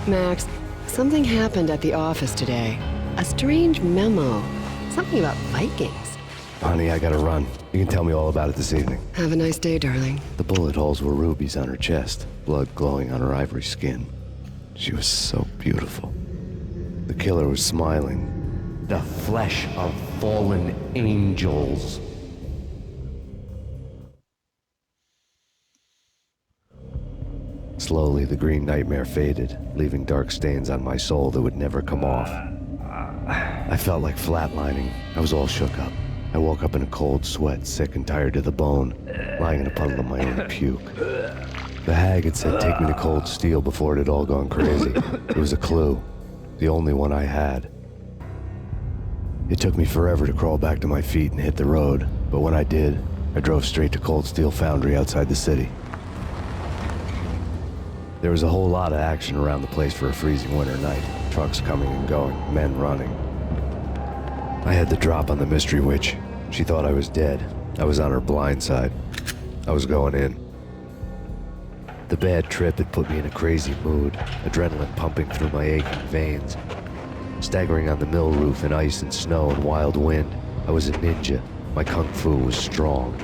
Max, something happened at the office today. A strange memo. Something about Vikings. Honey, I gotta run. You can tell me all about it this evening. Have a nice day, darling. The bullet holes were rubies on her chest, blood glowing on her ivory skin. She was so beautiful. The killer was smiling. The flesh of fallen angels. Slowly, the green nightmare faded, leaving dark stains on my soul that would never come off. I felt like flatlining. I was all shook up. I woke up in a cold sweat, sick and tired to the bone, lying in a puddle of my own puke. The hag had said take me to Cold Steel before it had all gone crazy. It was a clue, the only one I had. It took me forever to crawl back to my feet and hit the road, but when I did, I drove straight to Cold Steel Foundry outside the city. There was a whole lot of action around the place for a freezing winter night. Trucks coming and going, men running. I had the drop on the mystery witch. She thought I was dead. I was on her blind side. I was going in. The bad trip had put me in a crazy mood, adrenaline pumping through my aching veins. Staggering on the mill roof in ice and snow and wild wind, I was a ninja. My kung fu was strong.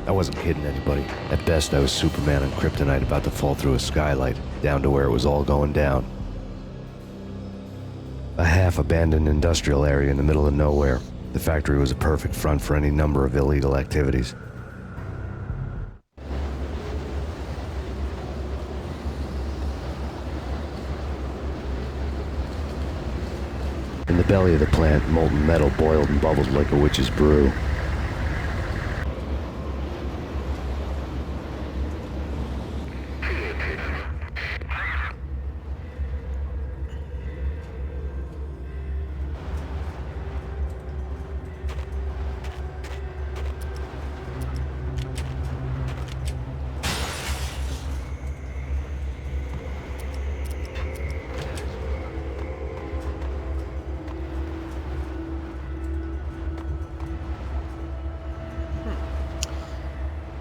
I wasn't kidding anybody. At best, I was Superman on Kryptonite about to fall through a skylight, down to where it was all going down. A half-abandoned industrial area in the middle of nowhere. The factory was a perfect front for any number of illegal activities. In the belly of the plant, molten metal boiled and bubbled like a witch's brew.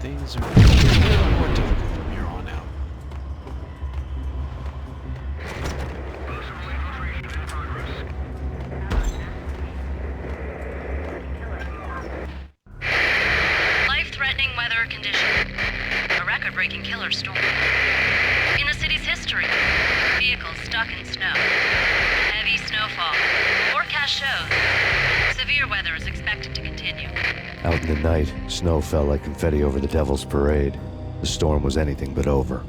Things are getting a little more difficult from here on out. Life-threatening weather conditions. A record-breaking killer storm. In the city's history, vehicles stuck in snow. Heavy snowfall. Forecast shows severe weather is expected to continue. Out in the night, snow fell like confetti over the Devil's Parade. The storm was anything but over.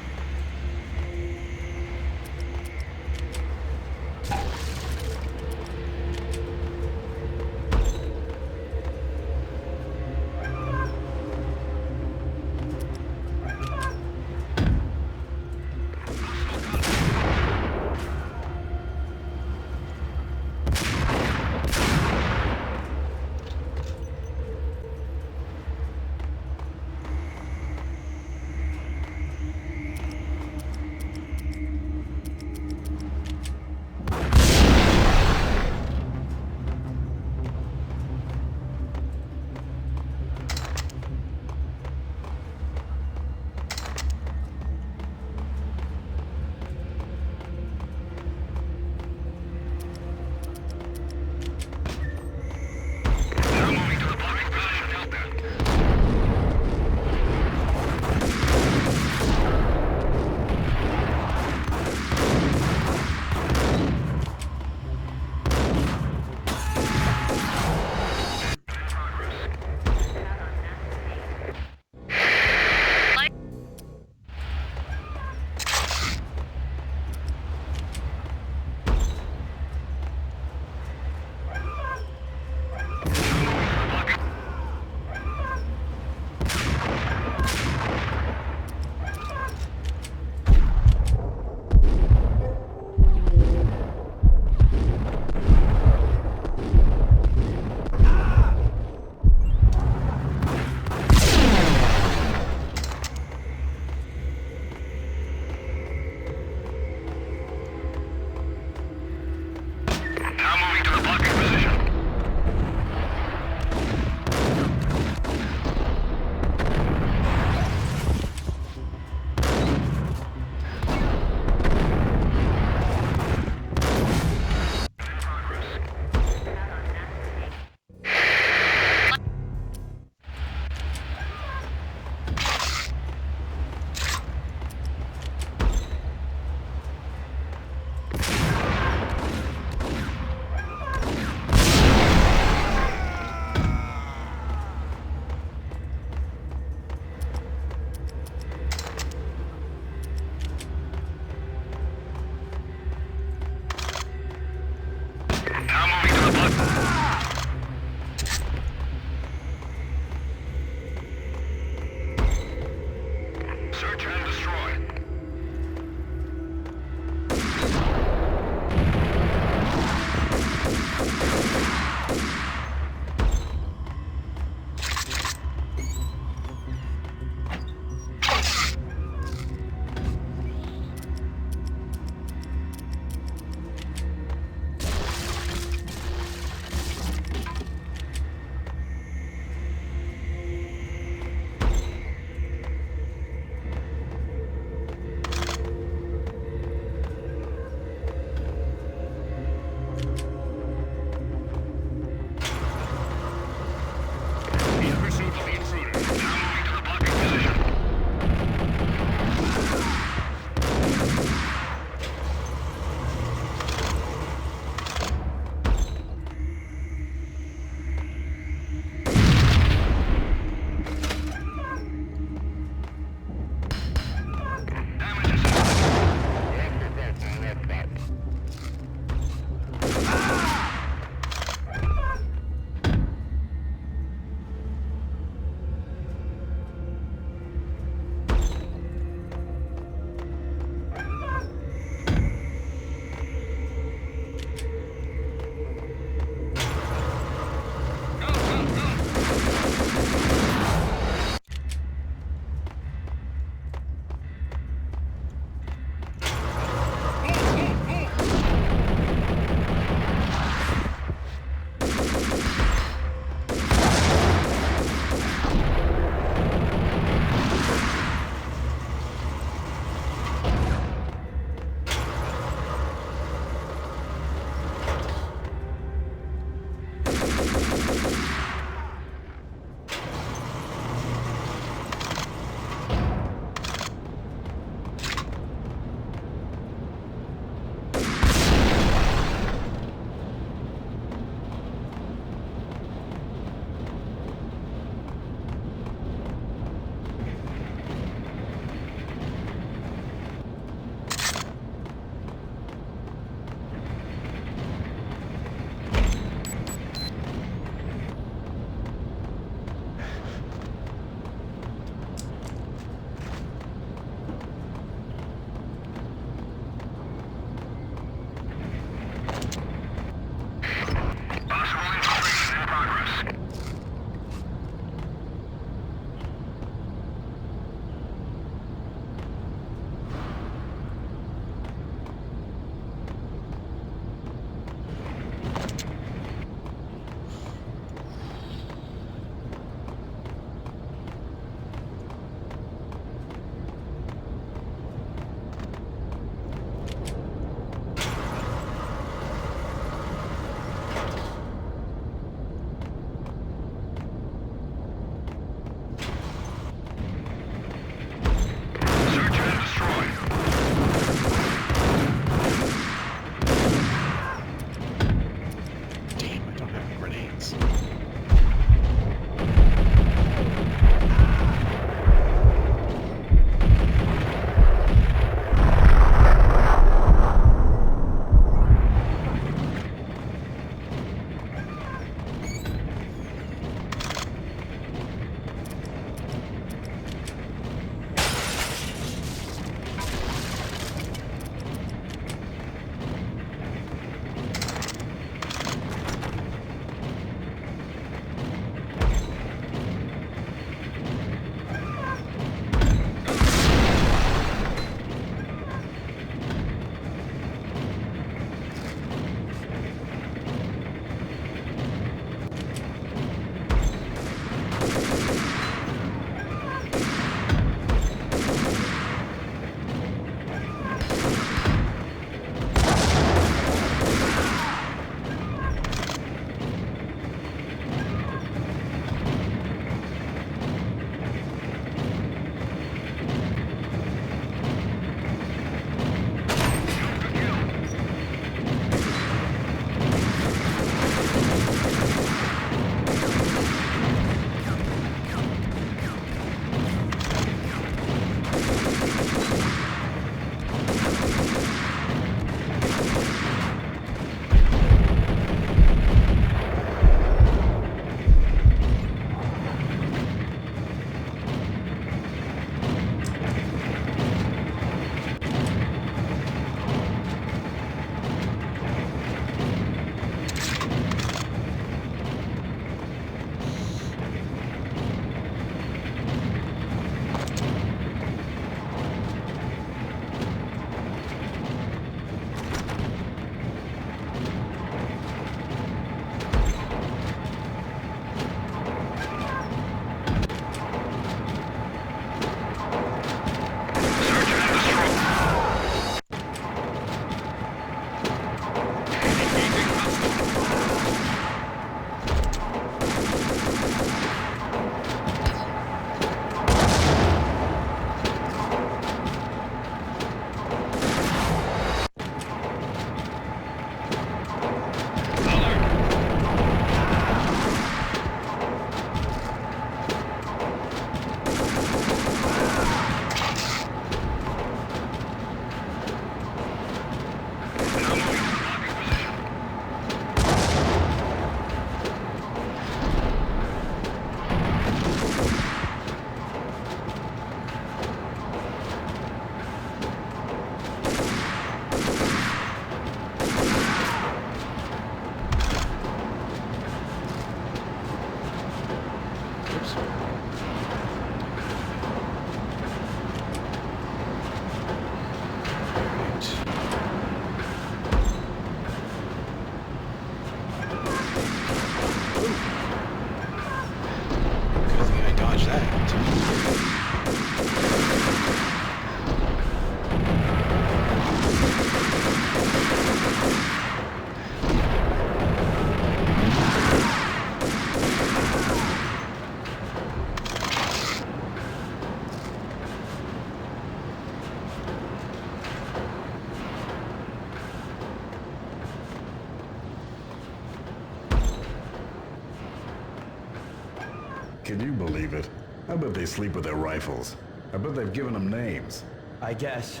Can you believe it? I bet they sleep with their rifles. I bet they've given them names. I guess.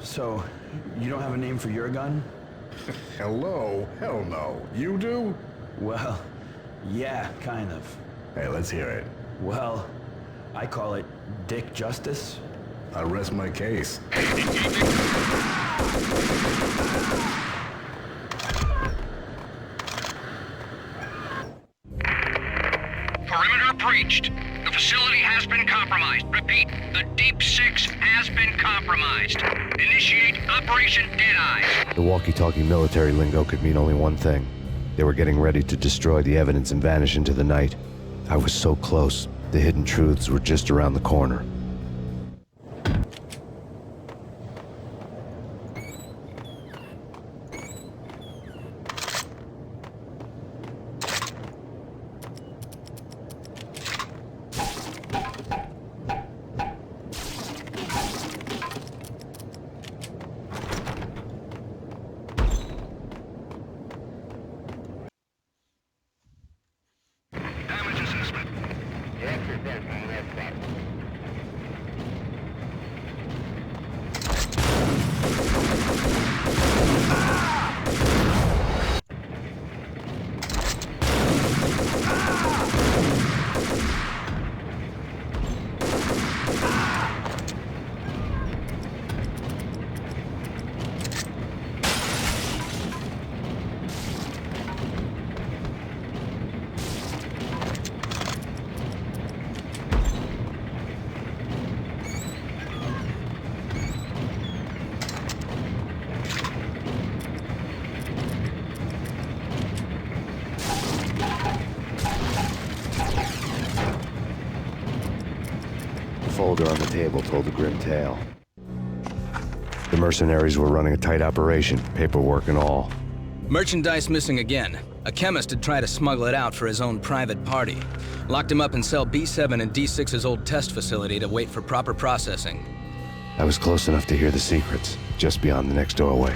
So, you don't have a name for your gun? Hello? Hell no. You do? Well, yeah, kind of. Hey, let's hear it. Well, I call it Dick Justice. I rest my case. Perimeter breached. The facility has been compromised. Repeat, the Deep Six has been compromised. Initiate Operation Deadeye. The walkie-talkie military lingo could mean only one thing. They were getting ready to destroy the evidence and vanish into the night. I was so close. The hidden truths were just around the corner. The folder on the table told a grim tale. The mercenaries were running a tight operation, paperwork and all. Merchandise missing again. A chemist had tried to smuggle it out for his own private party. Locked him up in cell B7 and D6's old test facility to wait for proper processing. I was close enough to hear the secrets, just beyond the next doorway.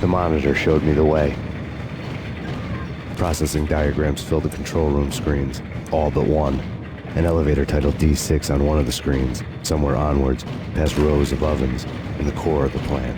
monitor showed me the way. Processing diagrams filled the control room screens, all but one. An elevator titled D6 on one of the screens, somewhere onwards, past rows of ovens, in the core of the plant.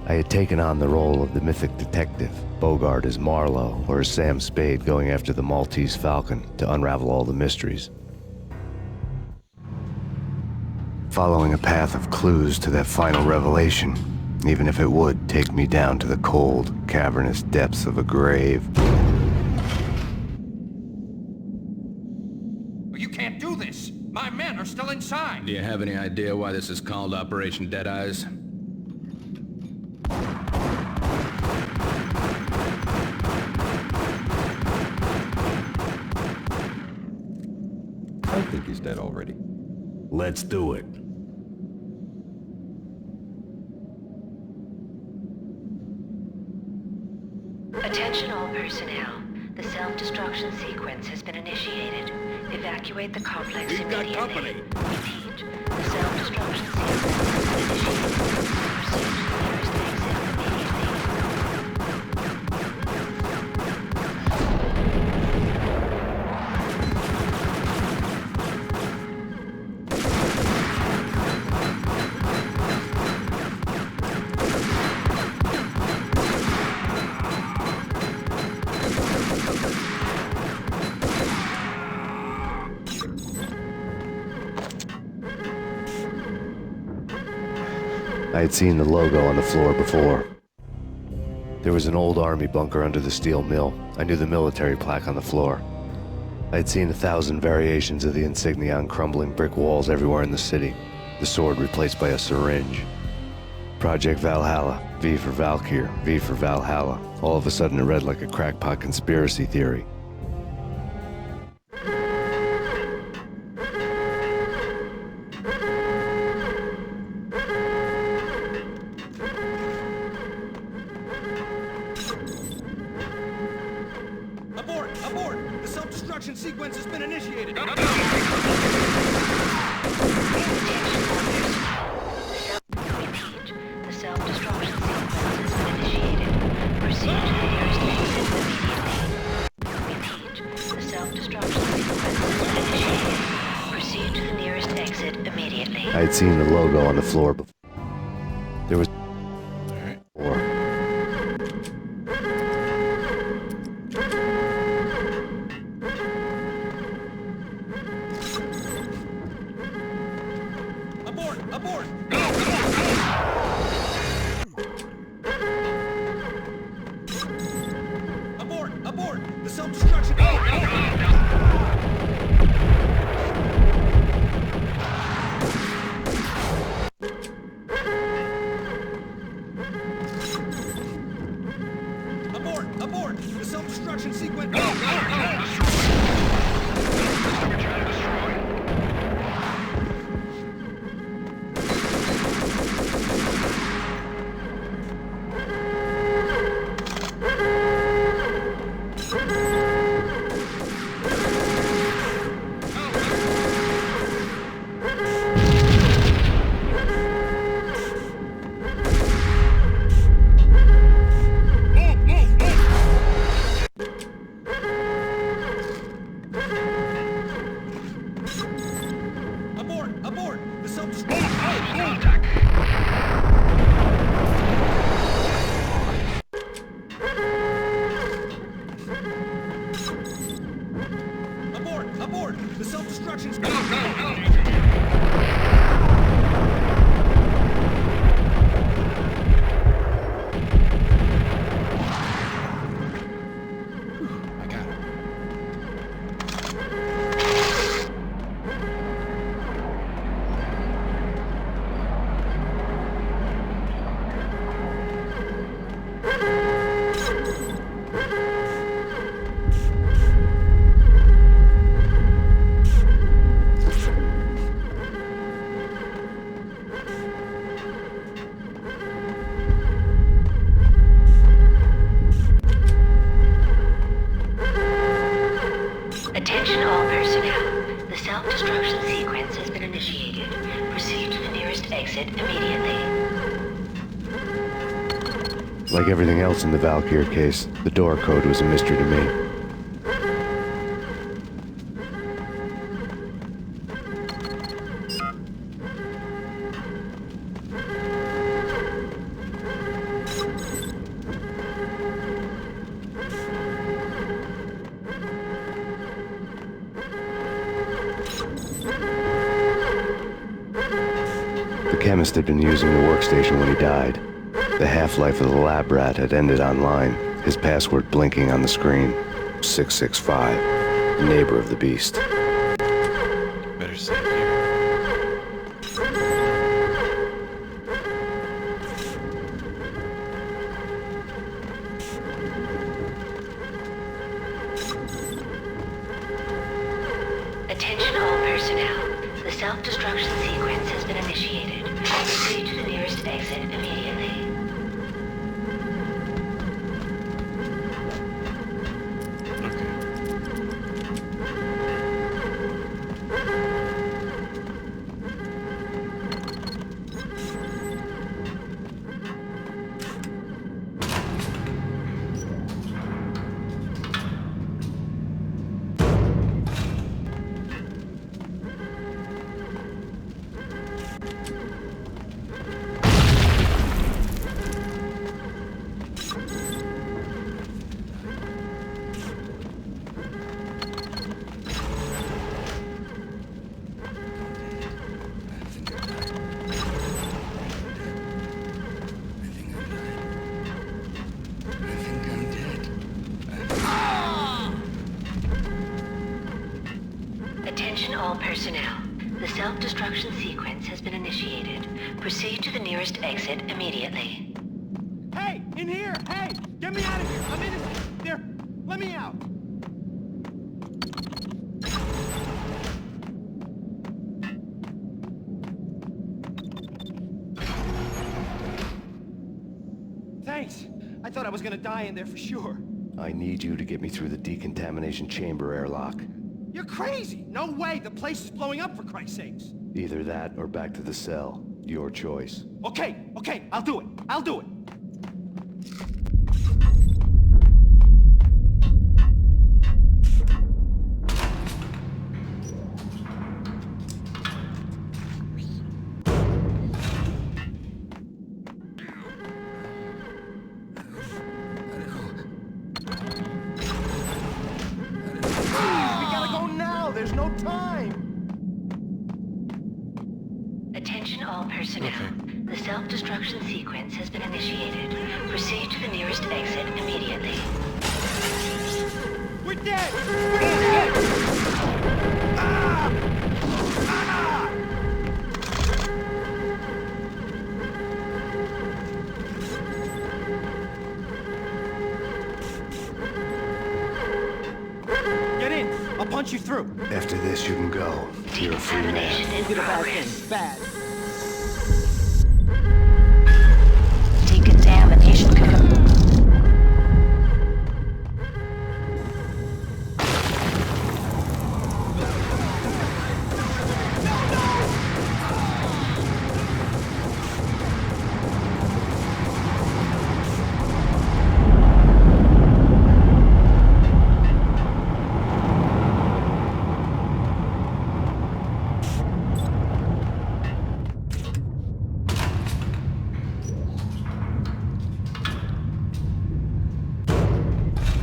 I had taken on the role of the mythic detective, Bogart as Marlowe or as Sam Spade going after the Maltese Falcon to unravel all the mysteries. Following a path of clues to that final revelation, even if it would take me down to the cold, cavernous depths of a grave. You can't do this! My men are still inside! Do you have any idea why this is called Operation Deadeyes? I think he's dead already. Let's do it. Attention all personnel. The self-destruction sequence has been initiated. Evacuate the complex immediately. We've got company. Repeat. The self-destruction sequence has been initiated. Proceed to the nearest exit immediately. I had seen the logo on the floor before. There was an old army bunker under the steel mill. I knew the military plaque on the floor. I had seen 1,000 variations of the insignia on crumbling brick walls everywhere in the city. The sword replaced by a syringe. Project Valhalla, V for Valkyr, V for Valhalla. All of a sudden it read like a crackpot conspiracy theory. Abort! Abort! The self-destruction sequence has been initiated! Repeat. The self-destruction sequence has been initiated. Proceed to the nearest exit immediately. Repeat. The self-destruction sequence has been initiated. Proceed to the nearest exit immediately. I had seen the logo on the floor before. There was... Abort! Abort! Abort! Abort! The self-destruction... Abort! Abort! The self-destruction sequence... Abort! Abort! The self-destruction... Contact! Abort! Abort! The self-destruction's... I got it. Attention all personnel. The self-destruction sequence has been initiated. Proceed to the nearest exit immediately. Like everything else in the Valkyr case, the door code was a mystery to me. chemist had been using the workstation when he died. The half-life of the lab rat had ended online, his password blinking on the screen. 665, neighbor of the beast. Better save here. Attention all personnel. The self-destruction sequence has been initiated. Proceed to the nearest exit immediately. Attention all personnel. The self-destruction sequence has been initiated. Proceed to the nearest exit immediately. Hey, in here! Hey, get me out of here! I'm innocent! There, let me out! Thanks. I thought I was gonna die in there for sure. I need you to get me through the decontamination chamber airlock. You're crazy! No way! The place is blowing up, for Christ's sakes! Either that or back to the cell. Your choice. Okay, I'll do it. I'll do it. We gotta go now! There's no time! Attention all personnel. The self-destruction sequence has been initiated. Proceed to the nearest exit immediately. We're dead! We're dead! Ah! Ah! Get in! I'll punch you through! After this, you can go. You're a free man. Get a bad thing. Bad. Decontamination confirmed.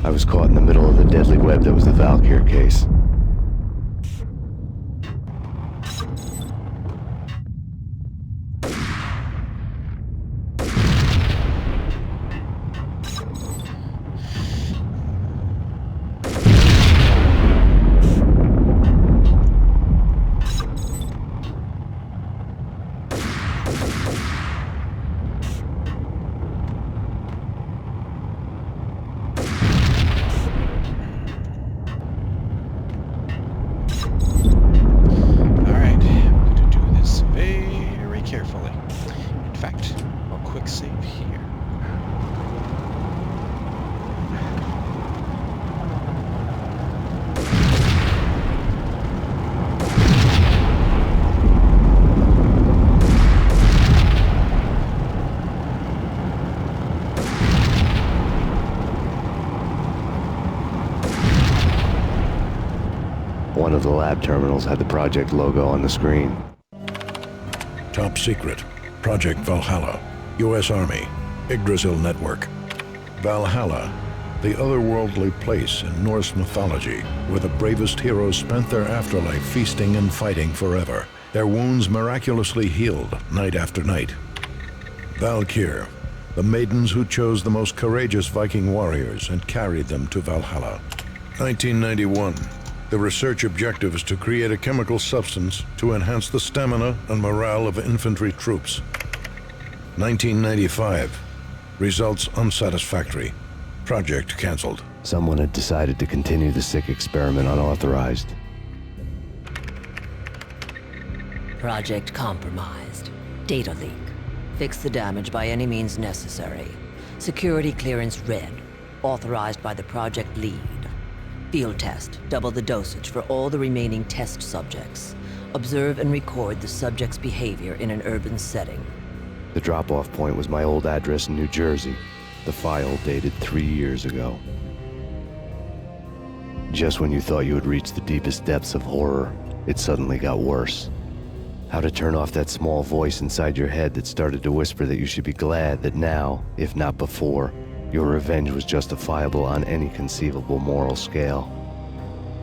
I was caught in the middle of the deadly web that was the Valkyr case. One of the lab terminals had the project logo on the screen. Top secret. Project Valhalla. U.S. Army. Yggdrasil Network. Valhalla, the otherworldly place in Norse mythology where the bravest heroes spent their afterlife feasting and fighting forever. their wounds miraculously healed night after night. Valkyr, the maidens who chose the most courageous Viking warriors and carried them to Valhalla. 1991. The research objective is to create a chemical substance to enhance the stamina and morale of infantry troops. 1995. Results unsatisfactory. Project cancelled. Someone had decided to continue the sick experiment unauthorized. Project compromised. Data leak. Fix the damage by any means necessary. Security clearance red. Authorized by the project lead. Field test. Double the dosage for all the remaining test subjects. Observe and record the subject's behavior in an urban setting. The drop-off point was my old address in New Jersey. The file dated 3 years ago. Just when you thought you had reached the deepest depths of horror, it suddenly got worse. How to turn off that small voice inside your head that started to whisper that you should be glad that now, if not before, your revenge was justifiable on any conceivable moral scale.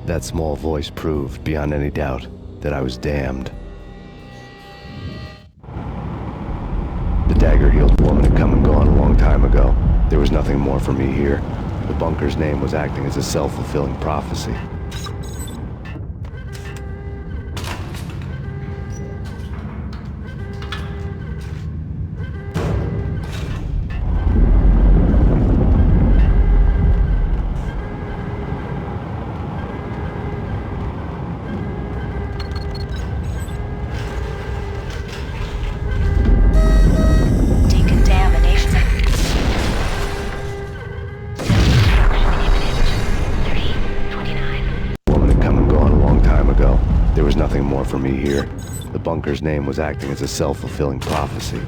That small voice proved, beyond any doubt, that I was damned. The dagger-heeled woman had come and gone a long time ago. There was nothing more for me here. The bunker's name was acting as a self-fulfilling prophecy. For me here, the bunker's name was acting as a self-fulfilling prophecy.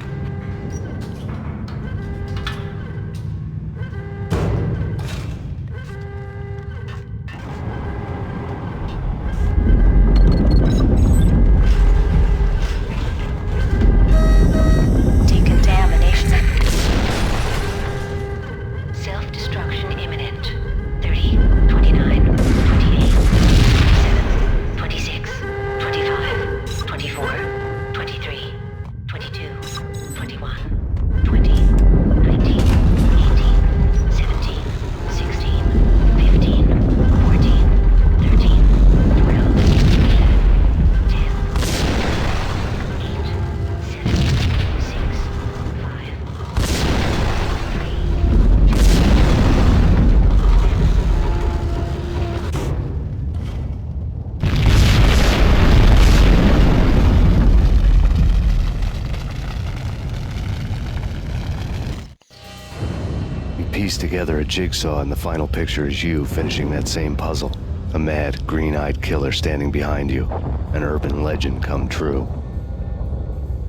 Piece together a jigsaw, and the final picture is you finishing that same puzzle. A mad, green-eyed killer standing behind you. An urban legend come true.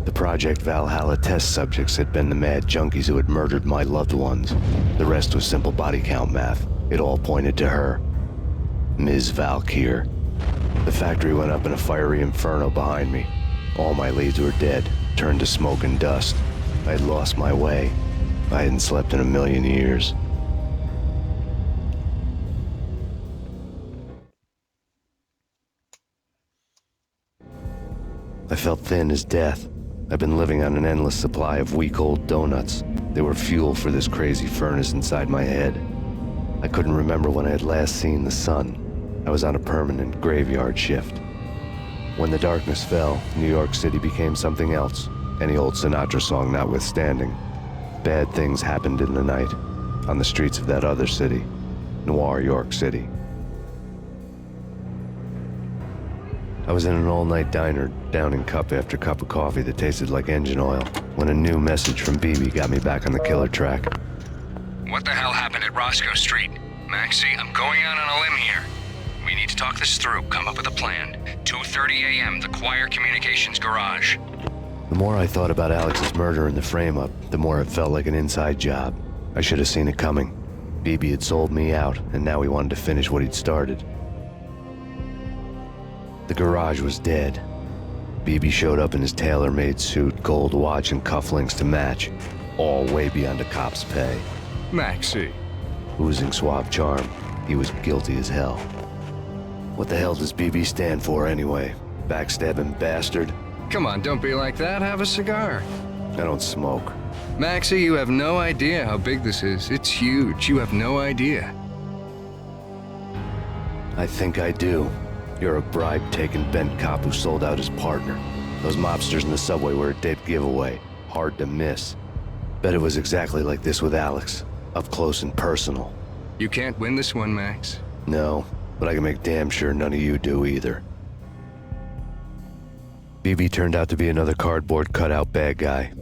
The Project Valhalla test subjects had been the mad junkies who had murdered my loved ones. The rest was simple body count math. It all pointed to her. Ms. Valkyr. The factory went up in a fiery inferno behind me. All my leads were dead, turned to smoke and dust. I had lost my way. I hadn't slept in a million years. I felt thin as death. I've been living on an endless supply of week-old donuts. They were fuel for this crazy furnace inside my head. I couldn't remember when I had last seen the sun. I was on a permanent graveyard shift. When the darkness fell, New York City became something else, any old Sinatra song notwithstanding. Bad things happened in the night, on the streets of that other city, Noir York City. I was in an all-night diner, downing cup after cup of coffee that tasted like engine oil, when a new message from BB got me back on the killer track. What the hell happened at Roscoe Street? Maxie, I'm going out on a limb here. We need to talk this through, come up with a plan. 2:30 a.m., the Choir Communications Garage. The more I thought about Alex's murder and the frame-up, the more it felt like an inside job. I should have seen it coming. BB had sold me out, and now he wanted to finish what he'd started. The garage was dead. BB showed up in his tailor-made suit, gold watch, and cufflinks to match, all way beyond a cop's pay. Maxie. Oozing suave charm, he was guilty as hell. What the hell does BB stand for anyway? Backstabbing bastard? Come on, don't be like that. Have a cigar. I don't smoke. Maxie, you have no idea how big this is. It's huge. You have no idea. I think I do. You're a bribe-taking bent cop who sold out his partner. Those mobsters in the subway were a dead giveaway. Hard to miss. Bet it was exactly like this with Alex. Up close and personal. You can't win this one, Max. No, but I can make damn sure none of you do either. BB turned out to be another cardboard cutout bad guy.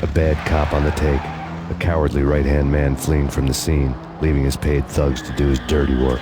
A bad cop on the take. A cowardly right-hand man fleeing from the scene, leaving his paid thugs to do his dirty work.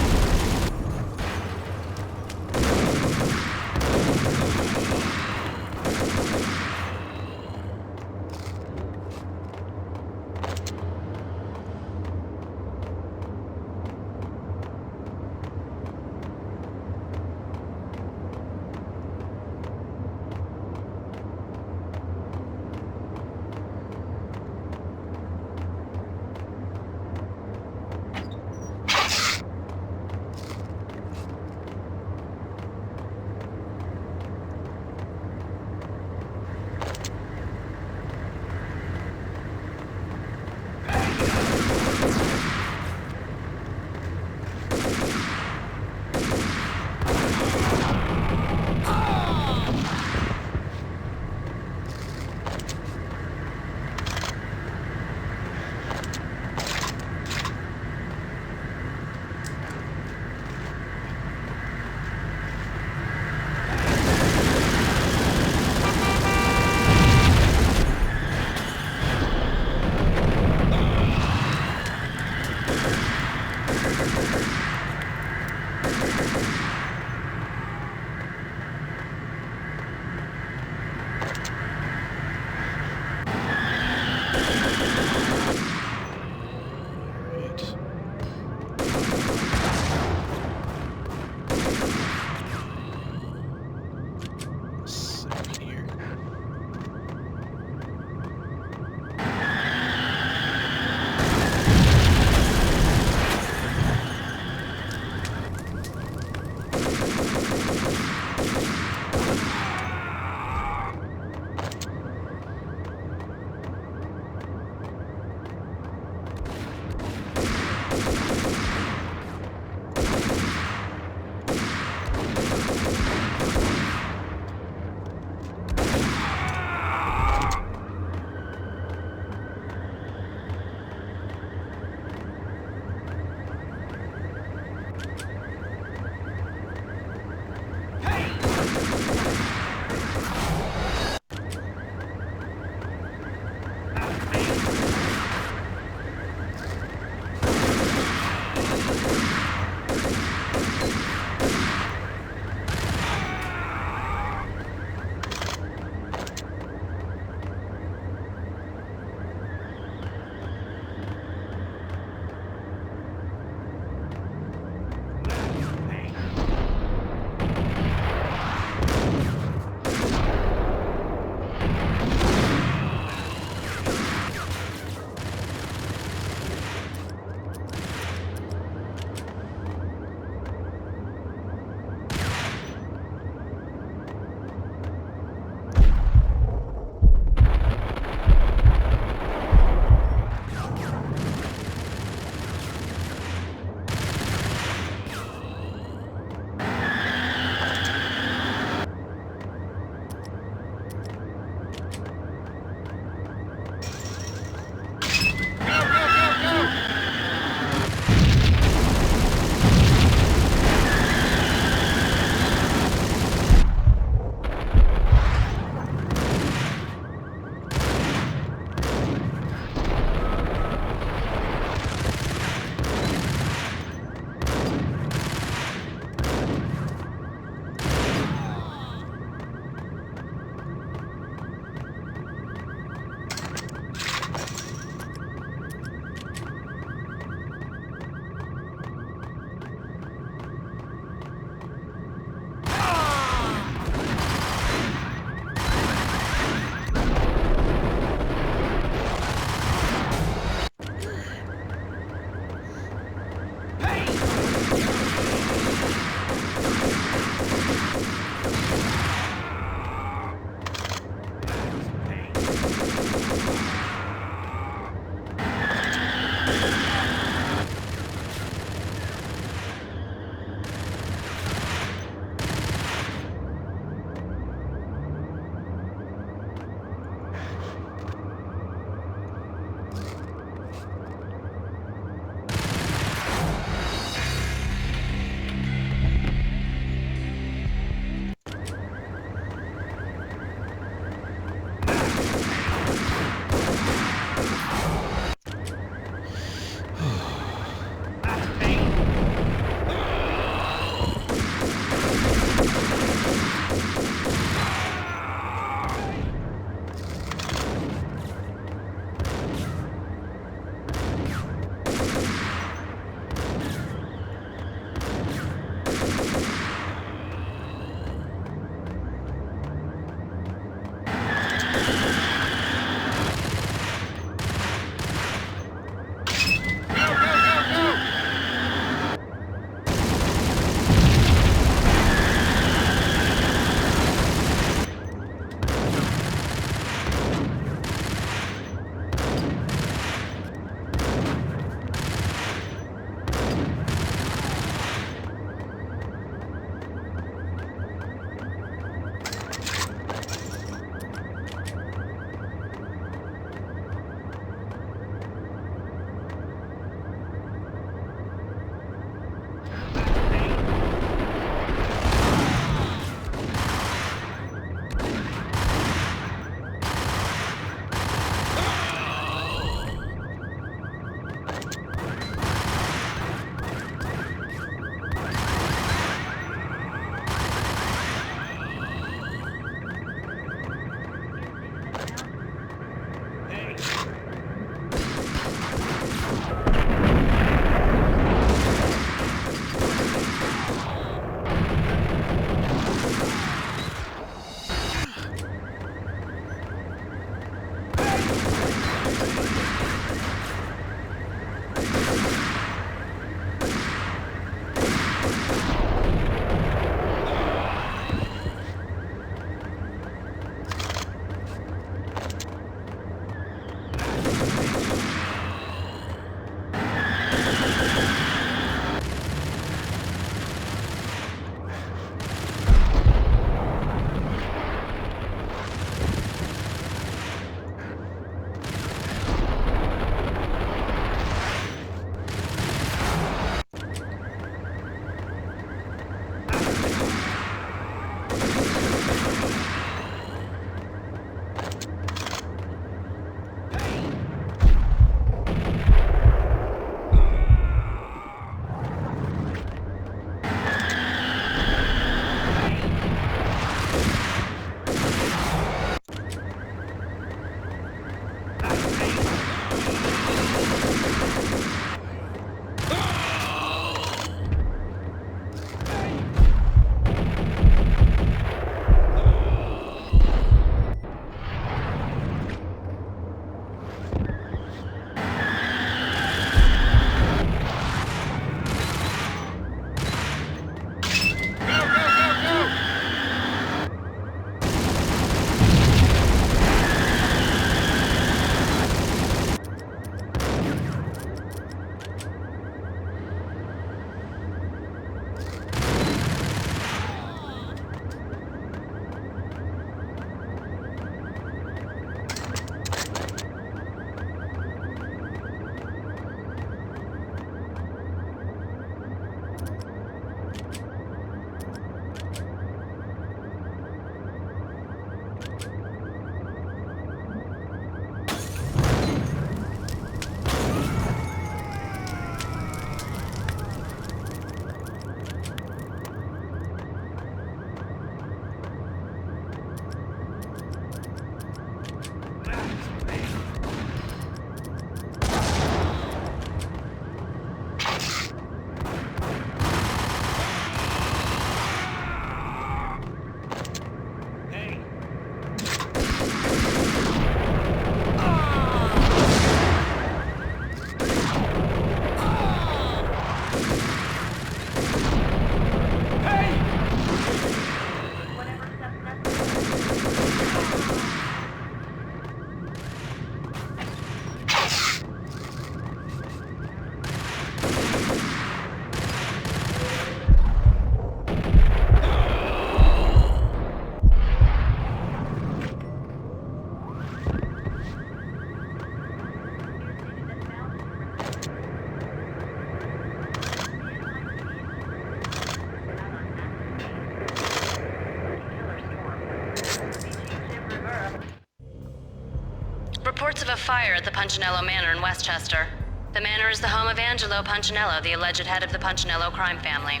fire at the Punchinello Manor in Westchester. The manor is the home of Angelo Punchinello, the alleged head of the Punchinello crime family.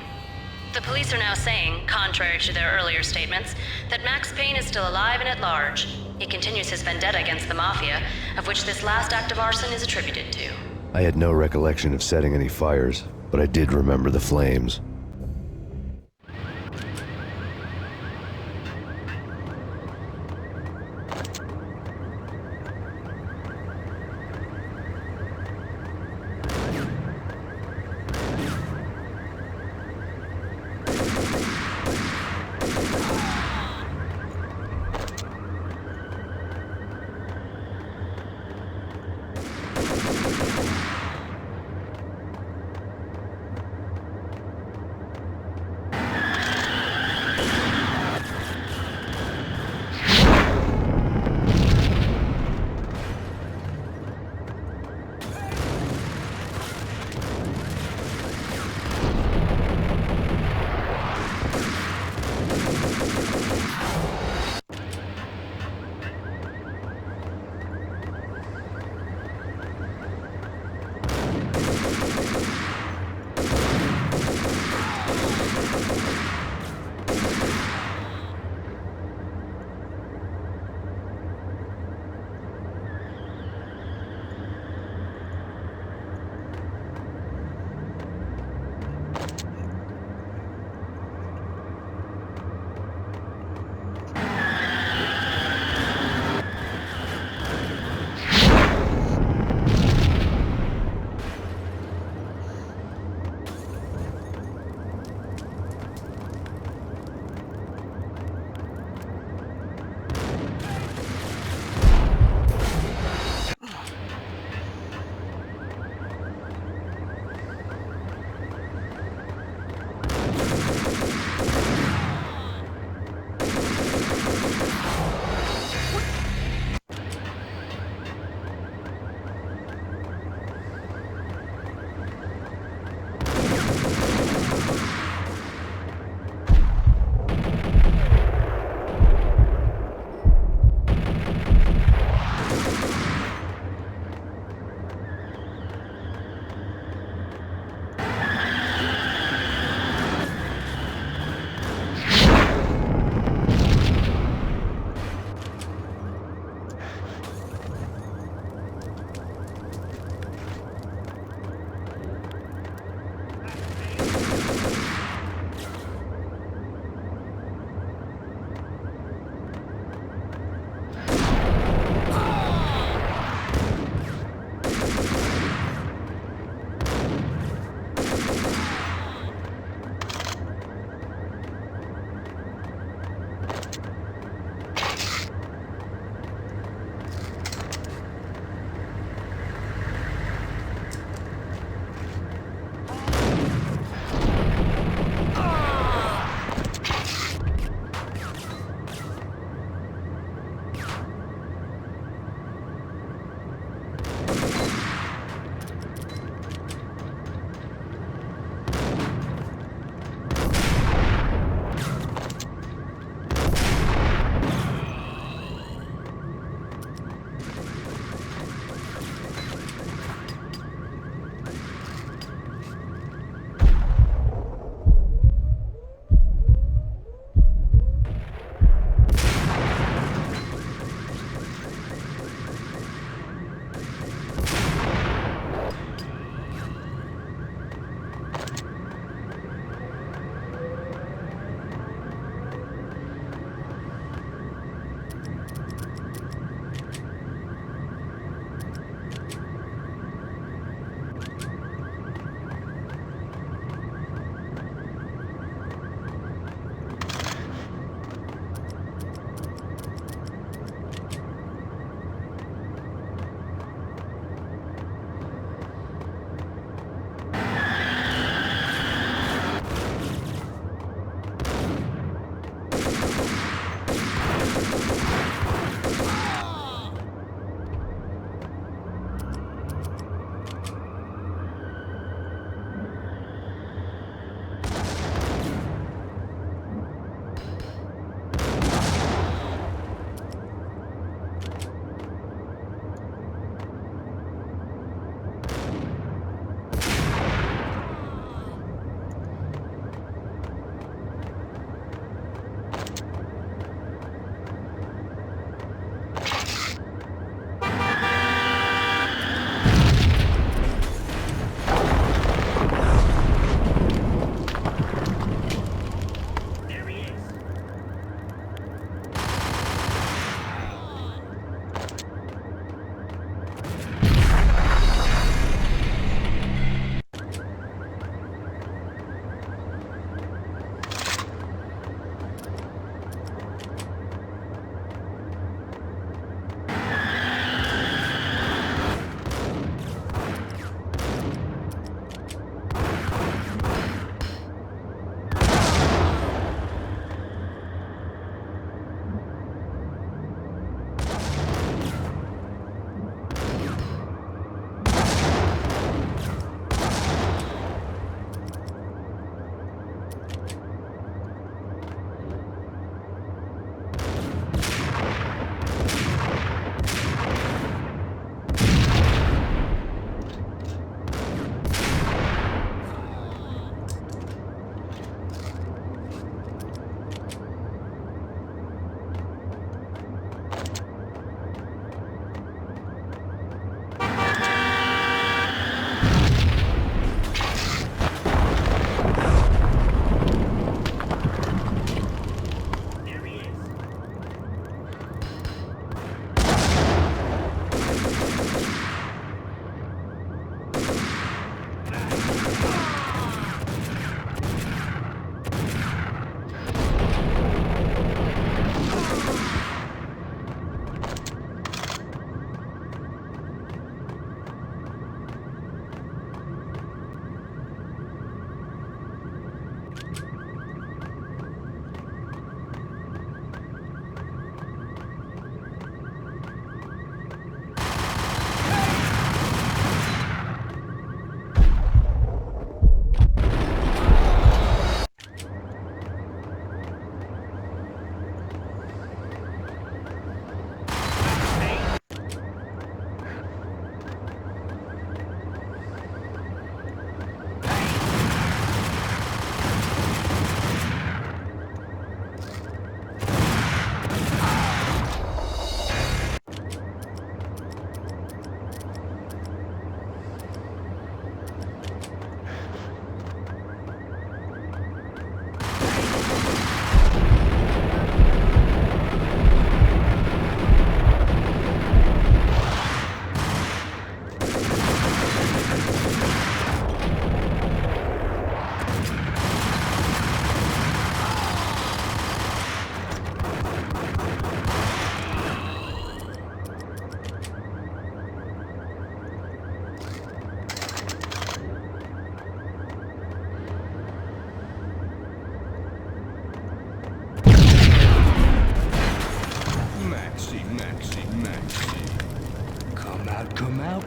The police are now saying, contrary to their earlier statements, that Max Payne is still alive and at large. He continues his vendetta against the Mafia, of which this last act of arson is attributed to. I had no recollection of setting any fires, but I did remember the flames.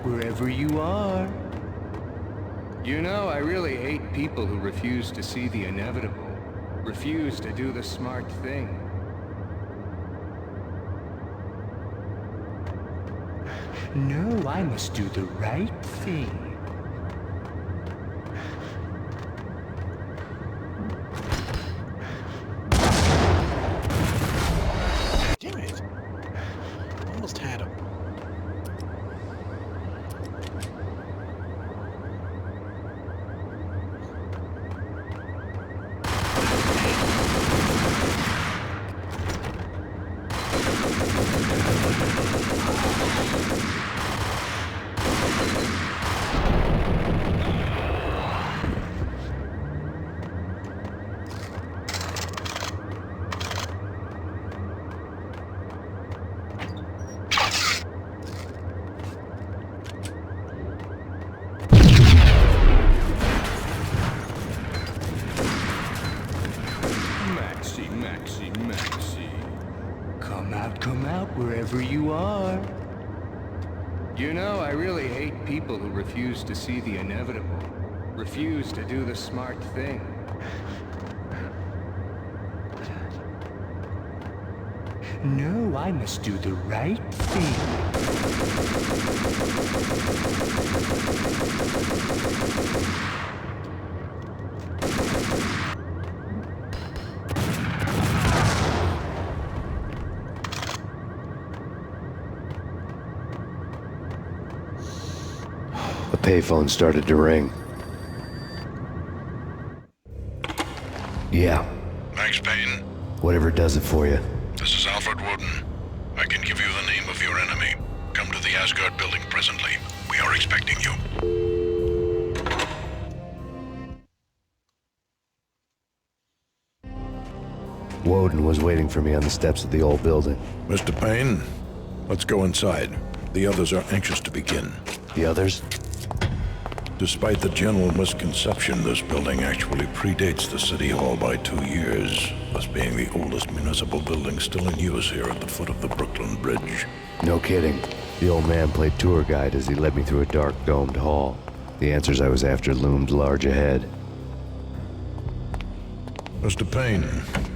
wherever you are. You know, I really hate people who refuse to see the inevitable, refuse to do the smart thing. No, I must do the right thing. Damn it. Almost had him. Maxie. Come out wherever you are. You know, I really hate people who refuse to see the inevitable, refuse to do the smart thing. No, I must do the right thing. The payphone started to ring. Yeah. Max Payne? Whatever does it for you. This is Alfred Woden. I can give you the name of your enemy. Come to the Asgard building presently. We are expecting you. Woden was waiting for me on the steps of the old building. Mr. Payne, let's go inside. The others are anxious to begin. The others? Despite the general misconception, this building actually predates the City Hall by 2 years, thus being the oldest municipal building still in use here at the foot of the Brooklyn Bridge. No kidding. The old man played tour guide as he led me through a dark, domed hall. The answers I was after loomed large ahead. Mr. Payne,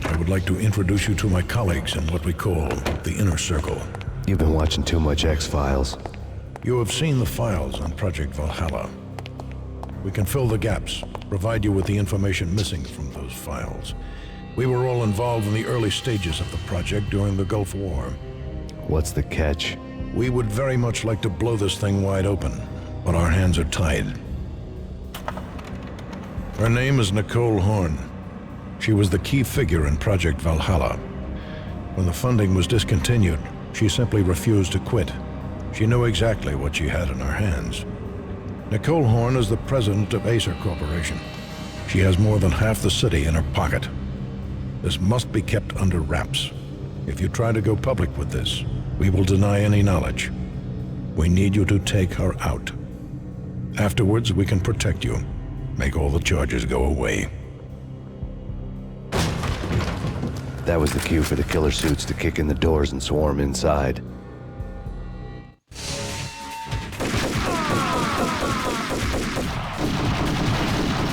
I would like to introduce you to my colleagues in what we call the Inner Circle. You've been watching too much X-Files. You have seen the files on Project Valhalla. We can fill the gaps, provide you with the information missing from those files. We were all involved in the early stages of the project during the Gulf War. What's the catch? We would very much like to blow this thing wide open, but our hands are tied. Her name is Nicole Horn. She was the key figure in Project Valhalla. When the funding was discontinued, she simply refused to quit. She knew exactly what she had in her hands. Nicole Horn is the president of Acer Corporation. She has more than half the city in her pocket. This must be kept under wraps. If you try to go public with this, we will deny any knowledge. We need you to take her out. Afterwards, we can protect you. Make all the charges go away. That was the cue for the killer suits to kick in the doors and swarm inside.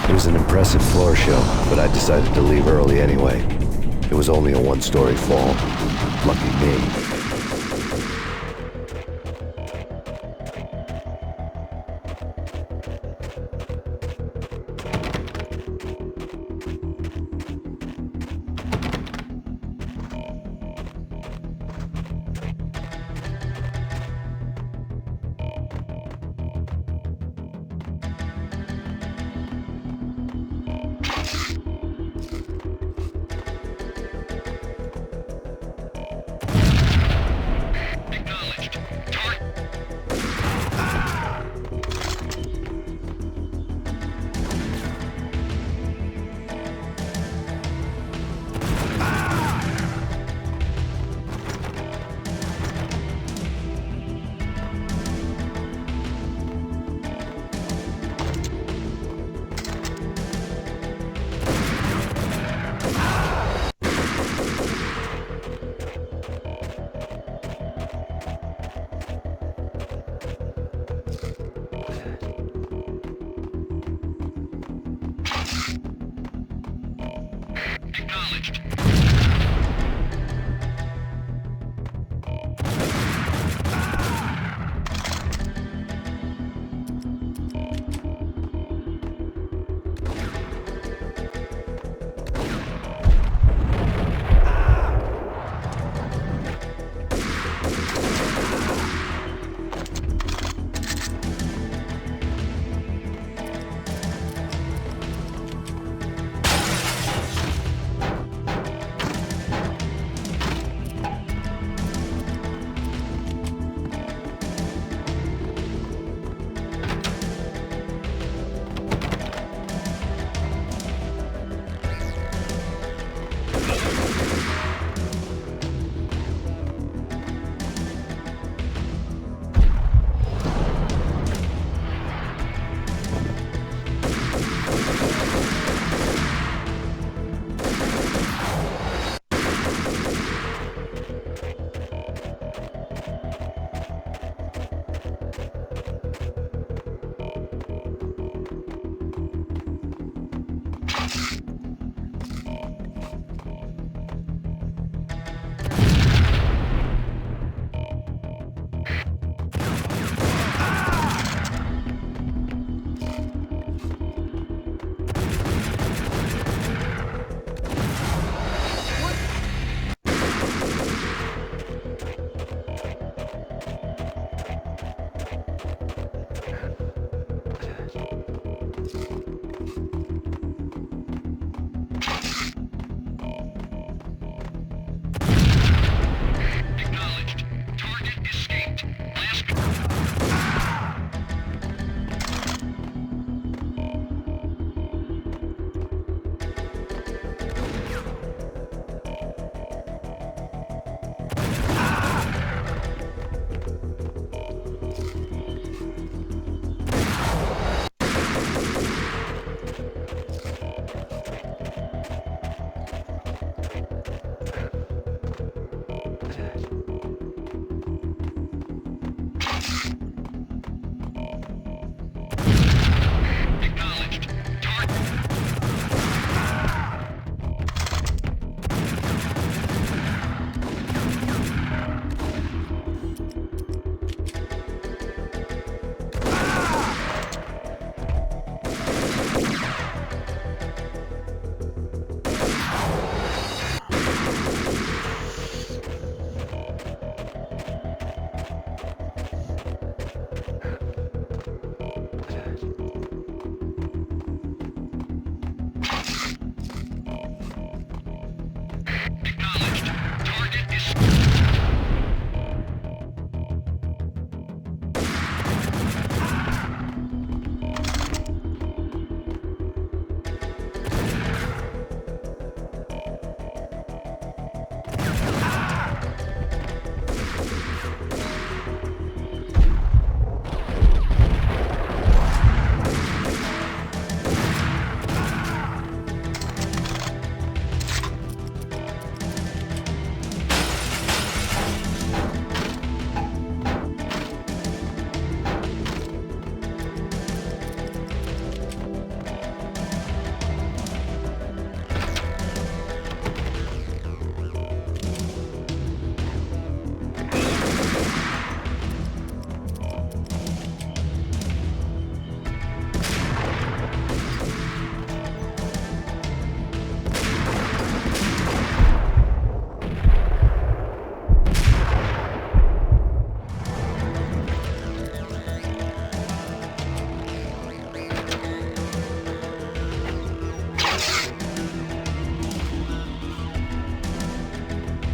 It was an impressive floor show, but I decided to leave early anyway. It was only a one-story fall. Lucky me.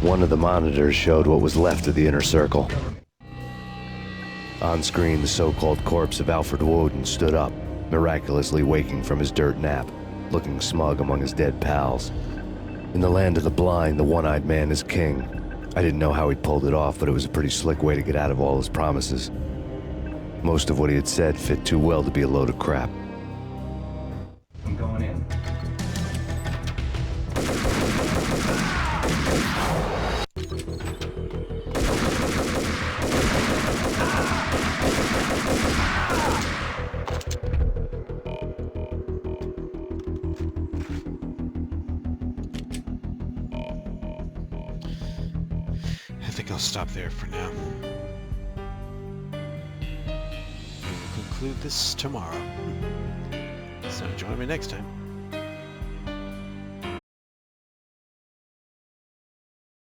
One of the monitors showed what was left of the inner circle. On screen, the so-called corpse of Alfred Woden stood up, miraculously waking from his dirt nap, looking smug among his dead pals. In the land of the blind, the one-eyed man is king. I didn't know how he'd pulled it off, but it was a pretty slick way to get out of all his promises. Most of what he had said fit too well to be a load of crap. I'm going in. I think I'll stop there for now. We will conclude this tomorrow. So join me next time.